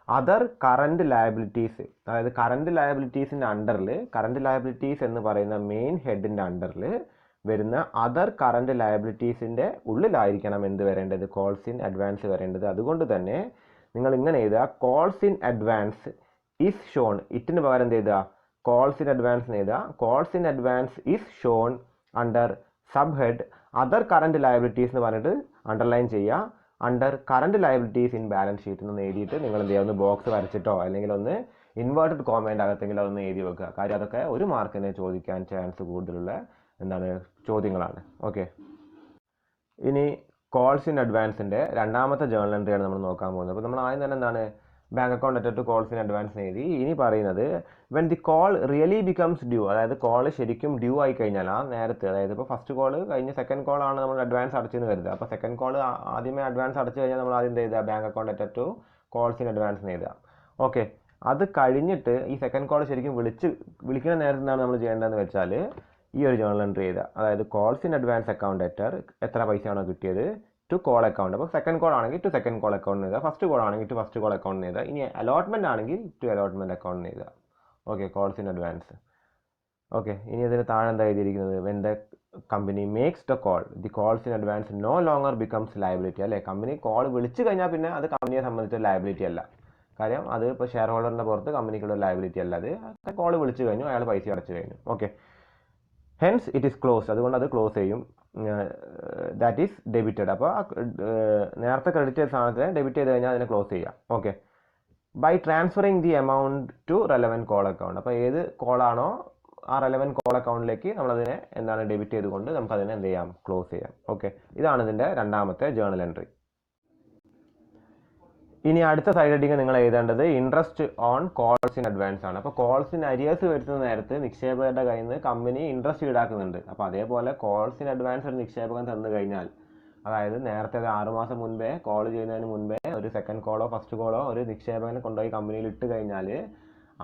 അതർ കറണ്ട് ലയബിലിറ്റീസ്. അതായത് കറണ്ട് ലയബിലിറ്റീസിൻ്റെ അണ്ടറിൽ, കറണ്ട് ലയബിലിറ്റീസ് എന്ന് പറയുന്ന മെയിൻ ഹെഡിൻ്റെ അണ്ടറിൽ വരുന്ന അതർ കറണ്ട് ലയബിലിറ്റീസിൻ്റെ ഉള്ളിലായിരിക്കണം എന്ത് വരേണ്ടത്, കോൾസ് ഇൻ അഡ്വാൻസ് വരേണ്ടത്. അതുകൊണ്ട് തന്നെ നിങ്ങൾ ഇങ്ങനെ എഴുതുക, calls in advance is shown. ഇറ്റിന് പകരം എന്ത് എഴുതുക, കോൾസ് ഇൻ അഡ്വാൻസ് എഴുതുക. Calls in advance is shown under sub head other current liabilities എന്ന് പറഞ്ഞിട്ട് അണ്ടർലൈൻ ചെയ്യുക. Under current liabilities in balance sheet എന്ന് എഴുതിയിട്ട് നിങ്ങൾ എന്ത് ചെയ്യുക, ഒന്ന് ബോക്സ് വരച്ചിട്ടോ അല്ലെങ്കിൽ ഒന്ന് ഇൻവേർട്ടഡ് കോമൻ്റ് അകത്തെങ്കിലും അതൊന്ന് എഴുതി വെക്കുക. കാര്യം അതൊക്കെ 1 മാർക്കിന് ചോദിക്കാൻ ചാൻസ് കൂടുതലുള്ള ചോദ്യങ്ങളാണ്. ഓക്കെ, ഇനി കോൾസ് ഇൻ അഡ്വാൻസിൻ്റെ രണ്ടാമത്തെ ജേണൽ എൻട്രിയാണ് നമ്മൾ നോക്കാൻ പോകുന്നത്. അപ്പോൾ നമ്മൾ ആദ്യം തന്നെ എന്താണ്, bank account letter to calls in advance എഴുതി. ഇനി പറയുന്നത് when the call really becomes due, അതായത് കോൾ ശരിക്കും ഡ്യൂ ആയി കഴിഞ്ഞാൽ ആ നേരത്തെ, അതായത് ഇപ്പോൾ ഫസ്റ്റ് കോൾ കഴിഞ്ഞ് സെക്കൻഡ് കോൾ ആണ് നമ്മൾ അഡ്വാൻസ് അടച്ചെന്ന് കരുതുക. അപ്പോൾ സെക്കൻഡ് കോൾ ആദ്യമേ അഡ്വാൻസ് അടച്ചു കഴിഞ്ഞാൽ നമ്മൾ ആദ്യം എഴുതുക bank account letter to calls in advance എഴുതുക. ഓക്കെ, അത് കഴിഞ്ഞിട്ട് ഈ സെക്കൻഡ് കോൾ ശരിക്കും വിളിക്കുന്ന നേരത്തെ എന്താണ് നമ്മൾ ചെയ്യേണ്ടതെന്ന് വെച്ചാൽ ഈ ഒരു ജേണൽ എൻട്രി ചെയ്തുക. അതായത് കോൾസ് ഇൻ അഡ്വാൻസ് അക്കൗണ്ട് ലെറ്റർ എത്ര പൈസയാണോ കിട്ടിയത് ടു കോൾ അക്കൗണ്ട്. അപ്പോൾ സെക്കൻഡ് കോൾ ആണെങ്കിൽ ടു സെക്കൻഡ് കോൾ അക്കൗണ്ട് എഴുതുക, ഫസ്റ്റ് കോൾ ആണെങ്കിൽ ടു ഫസ്റ്റ് കോൾ അക്കൗണ്ട് എഴുതുക. ഇനി അലോട്ട്മെന്റ് ആണെങ്കിൽ ടു അലോട്ട്മെന്റ് അക്കൗണ്ട് എഴുതുക. Okay, calls in advance. Okay, ഇനി അതിന് താഴെ എന്താ എഴുതിയിരിക്കുന്നത്, when the company makes the call the calls in advance no longer becomes liability. അല്ലേ, കമ്പനി കോൾ വിളിച്ചു കഴിഞ്ഞാൽ പിന്നെ അത് കമ്പനിയെ സംബന്ധിച്ച ലയബിലിറ്റി അല്ല. കാര്യം അത് ഇപ്പോൾ ഷെയർ ഹോൾഡറിൻ്റെ പുറത്ത് കമ്പനിക്കുള്ള ലയബിലിറ്റി അല്ല. അത് കോൾ വിളിച്ചു കഴിഞ്ഞു, അയാൾ പൈസ അടച്ചു കഴിഞ്ഞു. Okay, hence it is close. അതുകൊണ്ട് അത് ക്ലോസ് ചെയ്യും. That is debited. അപ്പോൾ നേരത്തെ ക്രെഡിറ്റ് ചെയ്ത സാധനത്തിന് ഡെബിറ്റ് ചെയ്ത് കഴിഞ്ഞാൽ അതിനെ ക്ലോസ് ചെയ്യാം. Okay, by transferring the amount to relevant call account. അപ്പോൾ ഏത് കോളാണോ ആ റെലവൻറ്റ് കോൾ അക്കൗണ്ടിലേക്ക് നമ്മളതിനെ ഡെബിറ്റ് ചെയ്തുകൊണ്ട് നമുക്കതിനെ എന്ത് ചെയ്യാം, ക്ലോസ് ചെയ്യാം. ഓക്കെ, ഇതാണ് ഇതിൻ്റെ രണ്ടാമത്തെ ജേണൽ എൻട്രി. ഇനി അടുത്ത സൈഡ് ഹെഡിങ് നിങ്ങൾ എഴുതേണ്ടത് interest on calls in advance ആണ്. അപ്പോൾ കോൾസ് ഇൻ അരിയേഴ്സ് വരുന്ന നേരത്ത് നിക്ഷേപകരുടെ കയ്യിൽ നിന്ന് കമ്പനി ഇൻട്രസ്റ്റ് ഈടാക്കുന്നുണ്ട്. അപ്പോൾ അതേപോലെ കോൾസ് ഇൻ അഡ്വാൻസ് ഒരു നിക്ഷേപകൻ തന്നു കഴിഞ്ഞാൽ, അതായത് നേരത്തെ 6 മാസം മുൻപേ കോൾ ചെയ്യുന്നതിന് മുൻപേ ഒരു സെക്കൻഡ് കോളോ ഫസ്റ്റ് കോളോ ഒരു നിക്ഷേപകനെ കൊണ്ടുപോയി കമ്പനിയിൽ ഇട്ട് കഴിഞ്ഞാൽ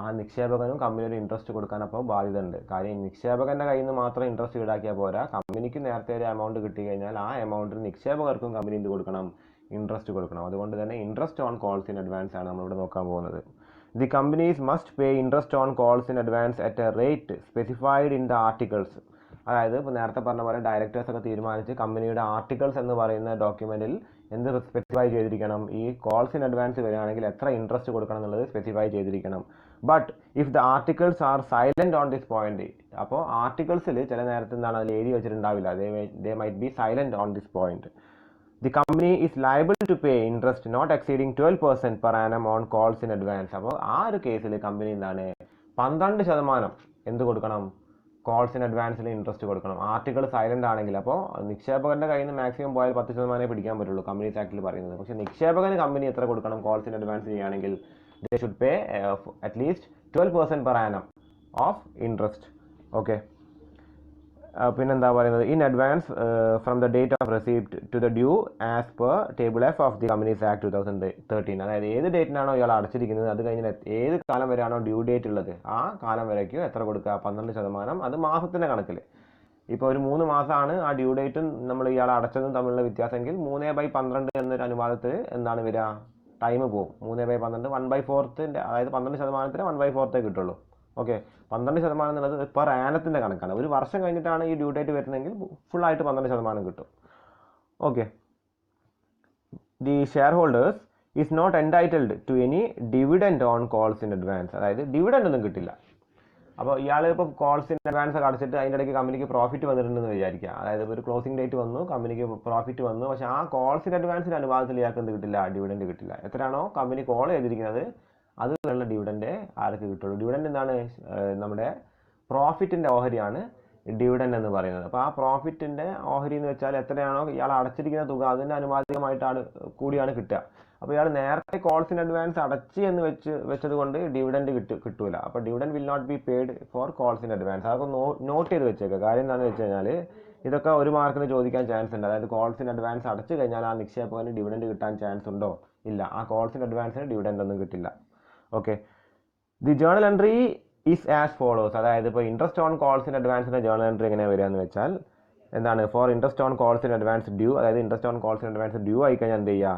ആ നിക്ഷേപകനും കമ്പനി ഒരു ഇൻട്രസ്റ്റ് കൊടുക്കാൻ അപ്പോൾ ബാധ്യത ഉണ്ട്. കാര്യം നിക്ഷേപകൻ്റെ കയ്യിൽ നിന്ന് മാത്രം ഇൻട്രസ്റ്റ് ഈടാക്കിയാൽ പോരാ, കമ്പനിക്ക് നേരത്തെ ഒരു എമൗണ്ട് കിട്ടി കഴിഞ്ഞാൽ ആ എമൗണ്ടിന് നിക്ഷേപകർക്കും കമ്പനി എന്ത് കൊടുക്കണം, ഇൻട്രസ്റ്റ് കൊടുക്കണം. അതുകൊണ്ട് തന്നെ interest on calls in advance ആണ് നമ്മളിവിടെ നോക്കാൻ പോകുന്നത്. The companies must pay interest on calls in advance at a rate specified in the articles. അതായത് ഇപ്പോൾ നേരത്തെ പറഞ്ഞ പോലെ ഡയറക്ടേഴ്സ് ഒക്കെ തീരുമാനിച്ച് കമ്പനിയുടെ ആർട്ടിക്കിൾസ് എന്ന് പറയുന്ന ഡോക്യുമെൻറ്റിൽ എന്ത് സ്പെസിഫൈ ചെയ്തിരിക്കണം, ഈ കോൾസ് ഇൻ അഡ്വാൻസ് വരികയാണെങ്കിൽ എത്ര ഇൻട്രസ്റ്റ് കൊടുക്കണം എന്നുള്ളത് സ്പെസിഫൈ ചെയ്തിരിക്കണം. But if the articles are silent on this point, അപ്പോൾ ആർട്ടിക്കിൾസിൽ ചില നേരത്തെ എന്താണ് അതിൽ എഴുതി വെച്ചിട്ടുണ്ടാവില്ല, they might be silent on this point. The company is liable to pay interest not exceeding 12% per annum on calls in advance. അപ്പോൾ ആ ഒരു കേസിൽ കമ്പനി 12% എന്ത് കൊടുക്കണം, കോൾസ് ഇൻ അഡ്വാൻസിൽ ഇൻട്രസ്റ്റ് കൊടുക്കണം. ആർട്ടിക്കിൾ സൈലന്റ് ആണെങ്കിൽ. അപ്പോൾ നിക്ഷേപകന്റെ കയ്യിൽ നിന്ന് മാക്സിമം പോയാൽ 10% പിടിക്കാൻ പറ്റുള്ളൂ കമ്പനീസ് ആക്ടിൽ പറയുന്നത്. പക്ഷേ നിക്ഷേപകന് കമ്പനി എത്ര കൊടുക്കണം, കോൾസ് ഇൻ അഡ്വാൻസ് ചെയ്യുകയാണെങ്കിൽ they should pay at least 12% per annum of interest. Okay, പിന്നെന്താ പറയുന്നത്, in advance from the date of receipt to the due as per table F of the companies act 2013. അതായത് ഏത് ഡേറ്റിനാണോ ഇയാൾ അടച്ചിരിക്കുന്നത് അത് കഴിഞ്ഞ് ഏത് കാലം വരെയാണോ ഡ്യൂ ഡേറ്റ് ഉള്ളത് ആ കാലം വരയ്ക്കും എത്ര കൊടുക്കുക, 12%. അത് മാസത്തിൻ്റെ കണക്കിൽ. ഇപ്പോൾ ഒരു 3 മാസമാണ് ആ ഡ്യൂ ഡേറ്റും നമ്മൾ ഇയാൾ അടച്ചതും തമ്മിലുള്ള വ്യത്യാസമെങ്കിൽ 3/12 എന്നൊരു അനുപാതത്തിൽ എന്താണ് വരിക, ടൈം പോകും. 3/12 1/4, അതായത് 12%ന് 1/4 കിട്ടുള്ളൂ. ഓക്കെ, 12% എന്നുള്ളത് പെർ ആനത്തിൻ്റെ കണക്കാണ്. ഒരു വർഷം കഴിഞ്ഞിട്ടാണ് ഈ ഡ്യൂ ഡേറ്റ് വരുന്നതെങ്കിൽ ഫുള്ളായിട്ട് 12% കിട്ടും. Okay, the share holders is not entitled to any dividend on calls in advance. അതായത് ഡിവിഡൻഡ് ഒന്നും കിട്ടില്ല. അപ്പോൾ ഇയാൾ ഇപ്പോൾ കോൾസ് ഇൻ അഡ്വാൻസ് ഒക്കെ അടച്ചിട്ട് അതിൻ്റെ ഇടയ്ക്ക് കമ്പനിക്ക് പ്രോഫിറ്റ് വന്നിട്ടുണ്ടെന്ന് വിചാരിക്കുക. അതായത് ഒരു ക്ലോസിംഗ് ഡേറ്റ് വന്നു, കമ്പനിക്ക് പ്രോഫിറ്റ് വന്നു, പക്ഷേ ആ കോൾസ് ഇൻ അഡ്വാൻസിൻ്റെ അനുപാതത്തിൽ ഇയാൾക്ക് എന്ത് കിട്ടില്ല, ഡിവിഡൻഡ് കിട്ടില്ല. എത്രയാണോ കമ്പനി കോൾ ചെയ്തിരിക്കുന്നത് അതുള്ള ഡിവിഡൻഡ് ആർക്ക് കിട്ടുള്ളൂ. ഡിവിഡൻഡ് എന്താണ്, നമ്മുടെ പ്രോഫിറ്റിൻ്റെ ഓഹരിയാണ് ഡിവിഡൻഡ് എന്ന് പറയുന്നത്. അപ്പോൾ ആ പ്രോഫിറ്റിൻ്റെ ഓഹരി എന്ന് വെച്ചാൽ എത്രയാണോ ഇയാൾ അടച്ചിരിക്കുന്ന തുക അതിൻ്റെ അനുപാതികമായിട്ടാണ് കൂടിയാണ് കിട്ടുക. അപ്പോൾ ഇയാൾ നേരത്തെ കോൾസ് ഇൻ അഡ്വാൻസ് അടച്ച് എന്ന് വെച്ചത് കൊണ്ട് ഡിവിഡൻഡ് കിട്ടൂല. അപ്പോൾ dividend will not be paid for calls in advance. അതൊക്കെ നോട്ട് ചെയ്ത് വെച്ചേക്കുക. കാര്യം എന്താണെന്ന് വെച്ച് കഴിഞ്ഞാൽ ഇതൊക്കെ ഒരു മാർക്കിന് ചോദിക്കാൻ ചാൻസ് ഉണ്ട്. അതായത് കോൾസ് ഇൻ അഡ്വാൻസ് അടച്ചു കഴിഞ്ഞാൽ ആ നിക്ഷേപകന് ഡിവിഡൻഡ് കിട്ടാൻ ചാൻസ് ഉണ്ടോ? ഇല്ല. ആ കോൾസ് ഇൻ അഡ്വാൻസിന് ഡിവിഡൻഡ് ഒന്നും കിട്ടില്ല. Okay, the journal entry is as follows. അതായത് ഇപ്പോൾ ഇൻട്രസ്റ്റ് ഓൺ കോൾസ് ഇൻ അഡ്വാൻസിൻ്റെ ജേണൽ എൻട്രി എങ്ങനെ വരിക എന്ന് വെച്ചാൽ എന്താണ്, for interest on calls in advance due, അതായത് interest on calls in advance due ആയി കഴിഞ്ഞാൽ എന്ത് ചെയ്യുക,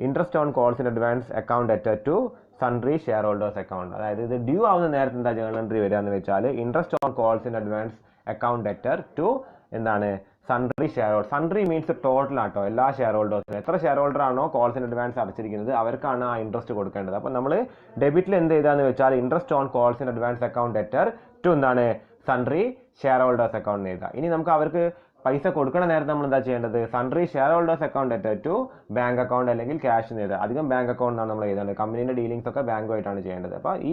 interest on calls in advance account debtor to sundry share holders account. അതായത് ഇത് ഡ്യൂ ആവുന്ന നേരത്തെ എന്താ ജേണൽ എൻട്രി വരിക എന്ന് വെച്ചാൽ interest on calls in advance account debtor to എന്താണ് sundry share holder. Sundry means total ആട്ടോ, എല്ലാ ഷെയർ ഹോൾഡേഴ്സിനും എത്ര ഷെയർ ഹോൾഡർ ആണോ കോൾസ് ഇൻ അഡ്വാൻസ് അടച്ചിരിക്കുന്നത് അവർക്കാണ് ആ ഇൻട്രസ്റ്റ് കൊടുക്കേണ്ടത്. അപ്പോൾ നമ്മൾ ഡെബിറ്റിൽ എന്ത് ചെയ്താന്ന് വെച്ചാൽ interest on calls in advance account debtor to എന്താണ് സൺട്രി ഷെയർ ഹോൾഡേഴ്സ് അക്കൗണ്ട് എഴുതുക. ഇനി നമുക്ക് അവർക്ക് പൈസ കൊടുക്കണ നേരത്തെ നമ്മൾ എന്താ ചെയ്യേണ്ടത്, sundry share holders account debtor to bank account അല്ലെങ്കിൽ ക്യാഷ് എന്ന് എഴുതുക. അധികം ബാങ്ക് അക്കൗണ്ട് എന്നാണ് നമ്മൾ എഴുതേണ്ടത്. കമ്പനീൻ്റെ ഡീലിംഗ്സ് ഒക്കെ ബാങ്കുമായിട്ടാണ് ചെയ്യേണ്ടത്. അപ്പോൾ ഈ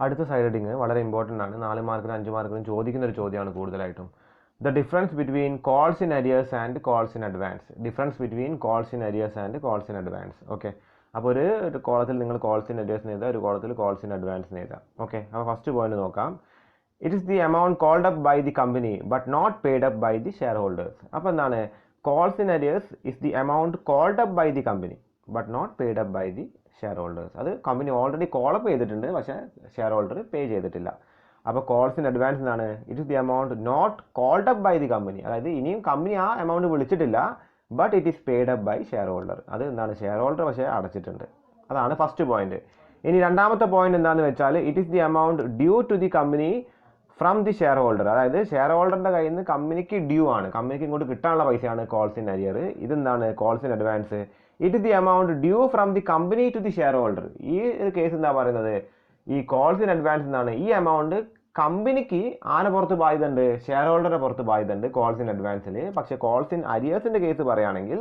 അടുത്ത സൈഡ് ഹെഡിങ് വളരെ ഇമ്പോർട്ടൻ്റ് ആണ്. 4 മാർക്കിനും 5 മാർക്കിനും ചോദിക്കുന്ന ഒരു ചോദ്യമാണ് കൂടുതലായിട്ടും. The difference between calls in arrears and calls in advance. Difference between calls in arrears and calls in advance. Okay, അപ്പോൾ ഒരു കോളത്തിൽ നിങ്ങൾ കോൾസ് ഇൻ അരിയേഴ്സ് എഴുതുക, ഒരു കോളത്തിൽ കോൾസ് ഇൻ അഡ്വാൻസ് എഴുതുക. ഓക്കെ, അപ്പോൾ ഫസ്റ്റ് പോയിന്റ് നോക്കാം. It is the amount called up by the company but not paid up by the share holders. അപ്പോൾ എന്താണ്, calls in arrears is the amount called up by the company but not paid up by the share holders. അത് company already call up ചെയ്തിട്ടുണ്ട്, പക്ഷേ share holder pay ചെയ്തിട്ടില്ല. അപ്പോൾ calls in advance എന്താണ്, it is the amount not called up by the company. അതായത് ഇനിയും company ആ amount വിളിച്ചിട്ടില്ല, but it is paid up by share holder. അത് എന്താണ്, ഷെയർ ഹോൾഡർ പക്ഷേ അടച്ചിട്ടുണ്ട്. അതാണ് ഫസ്റ്റ് പോയിന്റ്. ഇനി രണ്ടാമത്തെ പോയിന്റ് എന്താണെന്ന് വെച്ചാൽ it is the amount due to the company from the share holder. അതായത് ഷെയർ ഹോൾഡറിൻ്റെ കയ്യിൽ നിന്ന് കമ്പനിക്ക് ഡ്യൂ ആണ്, കമ്പനിക്ക് ഇങ്ങോട്ട് കിട്ടാനുള്ള പൈസയാണ് കോൾസ് ഇൻ അരിയർ. ഇതെന്താണ് calls in advance, it is the amount due from the company to the share holder. ഈ ഒരു കേസ് എന്താ പറയുന്നത്, ഈ കോൾസ് ഇൻ അഡ്വാൻസ് എന്നാണ് ഈ എമൗണ്ട് കമ്പനിക്ക് ആന പുറത്ത് ബാധ്യതയുണ്ട്, ഷെയർ ഹോൾഡറെ പുറത്ത് ബാധ്യതയുണ്ട് കോൾസ് ഇൻ അഡ്വാൻസിൽ. പക്ഷേ കോൾസ് ഇൻ അരിയേഴ്സിൻ്റെ കേസ് പറയുകയാണെങ്കിൽ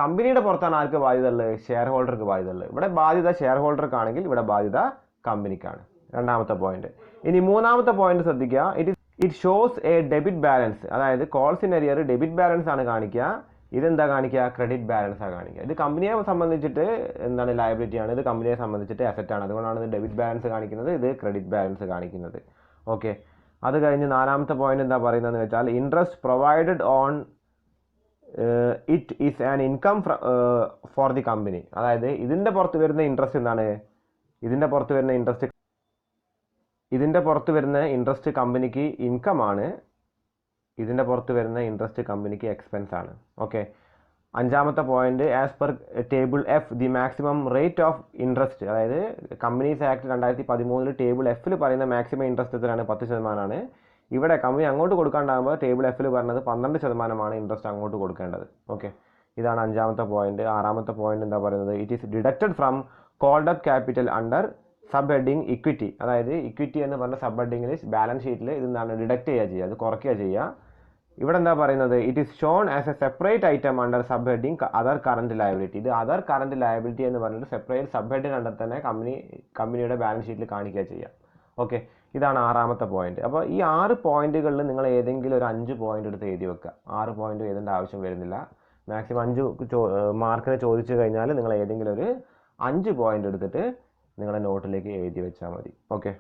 കമ്പനിയുടെ പുറത്താണ് ആർക്ക് ബാധ്യത ഉള്ളത്, ഷെയർ ഹോൾഡർക്ക് ബാധ്യത ഉള്ളത്. ഇവിടെ ബാധ്യത ഷെയർ ഹോൾഡർക്കാണെങ്കിൽ ഇവിടെ ബാധ്യത കമ്പനിക്കാണ്. രണ്ടാമത്തെ പോയിന്റ്. ഇനി മൂന്നാമത്തെ പോയിന്റ് ശ്രദ്ധിക്കുക. It shows a debit balance. അതായത് calls in arrear debit balance ആണ് കാണിക്കുക, ഇതെന്താ കാണിക്കുക, ക്രെഡിറ്റ് ബാലൻസ് ആണ് കാണിക്കുക. ഇത് കമ്പനിയെ സംബന്ധിച്ചിട്ട് എന്താണ് ലയബിലിറ്റി ആണ്, ഇത് കമ്പനിയെ സംബന്ധിച്ചിട്ട് അസറ്റ് ആണ്. അതുകൊണ്ടാണ് ഇത് ഡെബിറ്റ് ബാലൻസ് കാണിക്കുന്നത്, ഇത് ക്രെഡിറ്റ് ബാലൻസ് കാണിക്കുന്നത്. ഓക്കെ, അത് കഴിഞ്ഞ് നാലാമത്തെ പോയിന്റ് എന്താ പറയുന്നതെന്ന് വെച്ചാൽ interest provided on it is an income for the company. അതായത് ഇതിൻ്റെ പുറത്ത് വരുന്ന ഇൻട്രസ്റ്റ് എന്താണ്, ഇതിൻ്റെ പുറത്ത് വരുന്ന ഇൻട്രസ്റ്റ് കമ്പനിക്ക് ഇൻകം ആണ്, ഇതിൻ്റെ പുറത്ത് വരുന്ന ഇൻട്രസ്റ്റ് കമ്പനിക്ക് എക്സ്പെൻസ് ആണ്. ഓക്കെ, അഞ്ചാമത്തെ point as per table F the maximum rate of interest. അതായത് കമ്പനീസ് ആക്ട് 2013 ടേബിൾ എഫിൽ പറയുന്ന മാക്സിമം ഇൻട്രസ്റ്റ് എത്രയാണ്, 10%. ഇവിടെ കമ്പനി അങ്ങോട്ട് കൊടുക്കാണ്ടാകുമ്പോൾ ടേബിൾ എഫിൽ പറഞ്ഞത് 12% ഇൻട്രസ്റ്റ് അങ്ങോട്ട് കൊടുക്കേണ്ടത്. ഓക്കെ, ഇതാണ് അഞ്ചാമത്തെ പോയിന്റ്. ആറാമത്തെ പോയിന്റ് എന്താ പറയുന്നത്, it is deducted from called up capital under sub heading equity. അതായത് ഇക്വിറ്റി എന്ന് പറഞ്ഞ സബ് ഹെഡിങ്ങിൽ ബാലൻസ് ഷീറ്റിൽ ഇതെന്താണ് ഡിഡക്റ്റ് ചെയ്യുക, അത് കുറയ്ക്കുക ചെയ്യുക. ഇവിടെ എന്താ പറയുന്നത്, it is shown as A separate item under sub heading other current liability. ഇത് അതർ കറന്റ് ലയബിലിറ്റി എന്ന് പറഞ്ഞിട്ട് സെപ്പറേറ്റ് സബ് ഹെഡിങ് അണ്ടർ തന്നെ കമ്പനിയുടെ ബാലൻസ് ഷീറ്റിൽ കാണിക്കുക ചെയ്യുക. ഓക്കെ, ഇതാണ് ആറാമത്തെ പോയിന്റ്. അപ്പോൾ ഈ 6 പോയിന്റുകളിൽ നിങ്ങൾ ഏതെങ്കിലും ഒരു 5 പോയിന്റ് എടുത്ത് എഴുതി വെക്കുക. 6 പോയിന്റ് എഴുതേണ്ട ആവശ്യം വരുന്നില്ല. മാക്സിമം 5 മാർക്കിന് ചോദിച്ചു കഴിഞ്ഞാൽ നിങ്ങൾ ഏതെങ്കിലും ഒരു 5 പോയിന്റ് എടുത്തിട്ട് നിങ്ങളുടെ നോട്ടിലേക്ക് എഴുതി വെച്ചാൽ മതി. ഓക്കെ.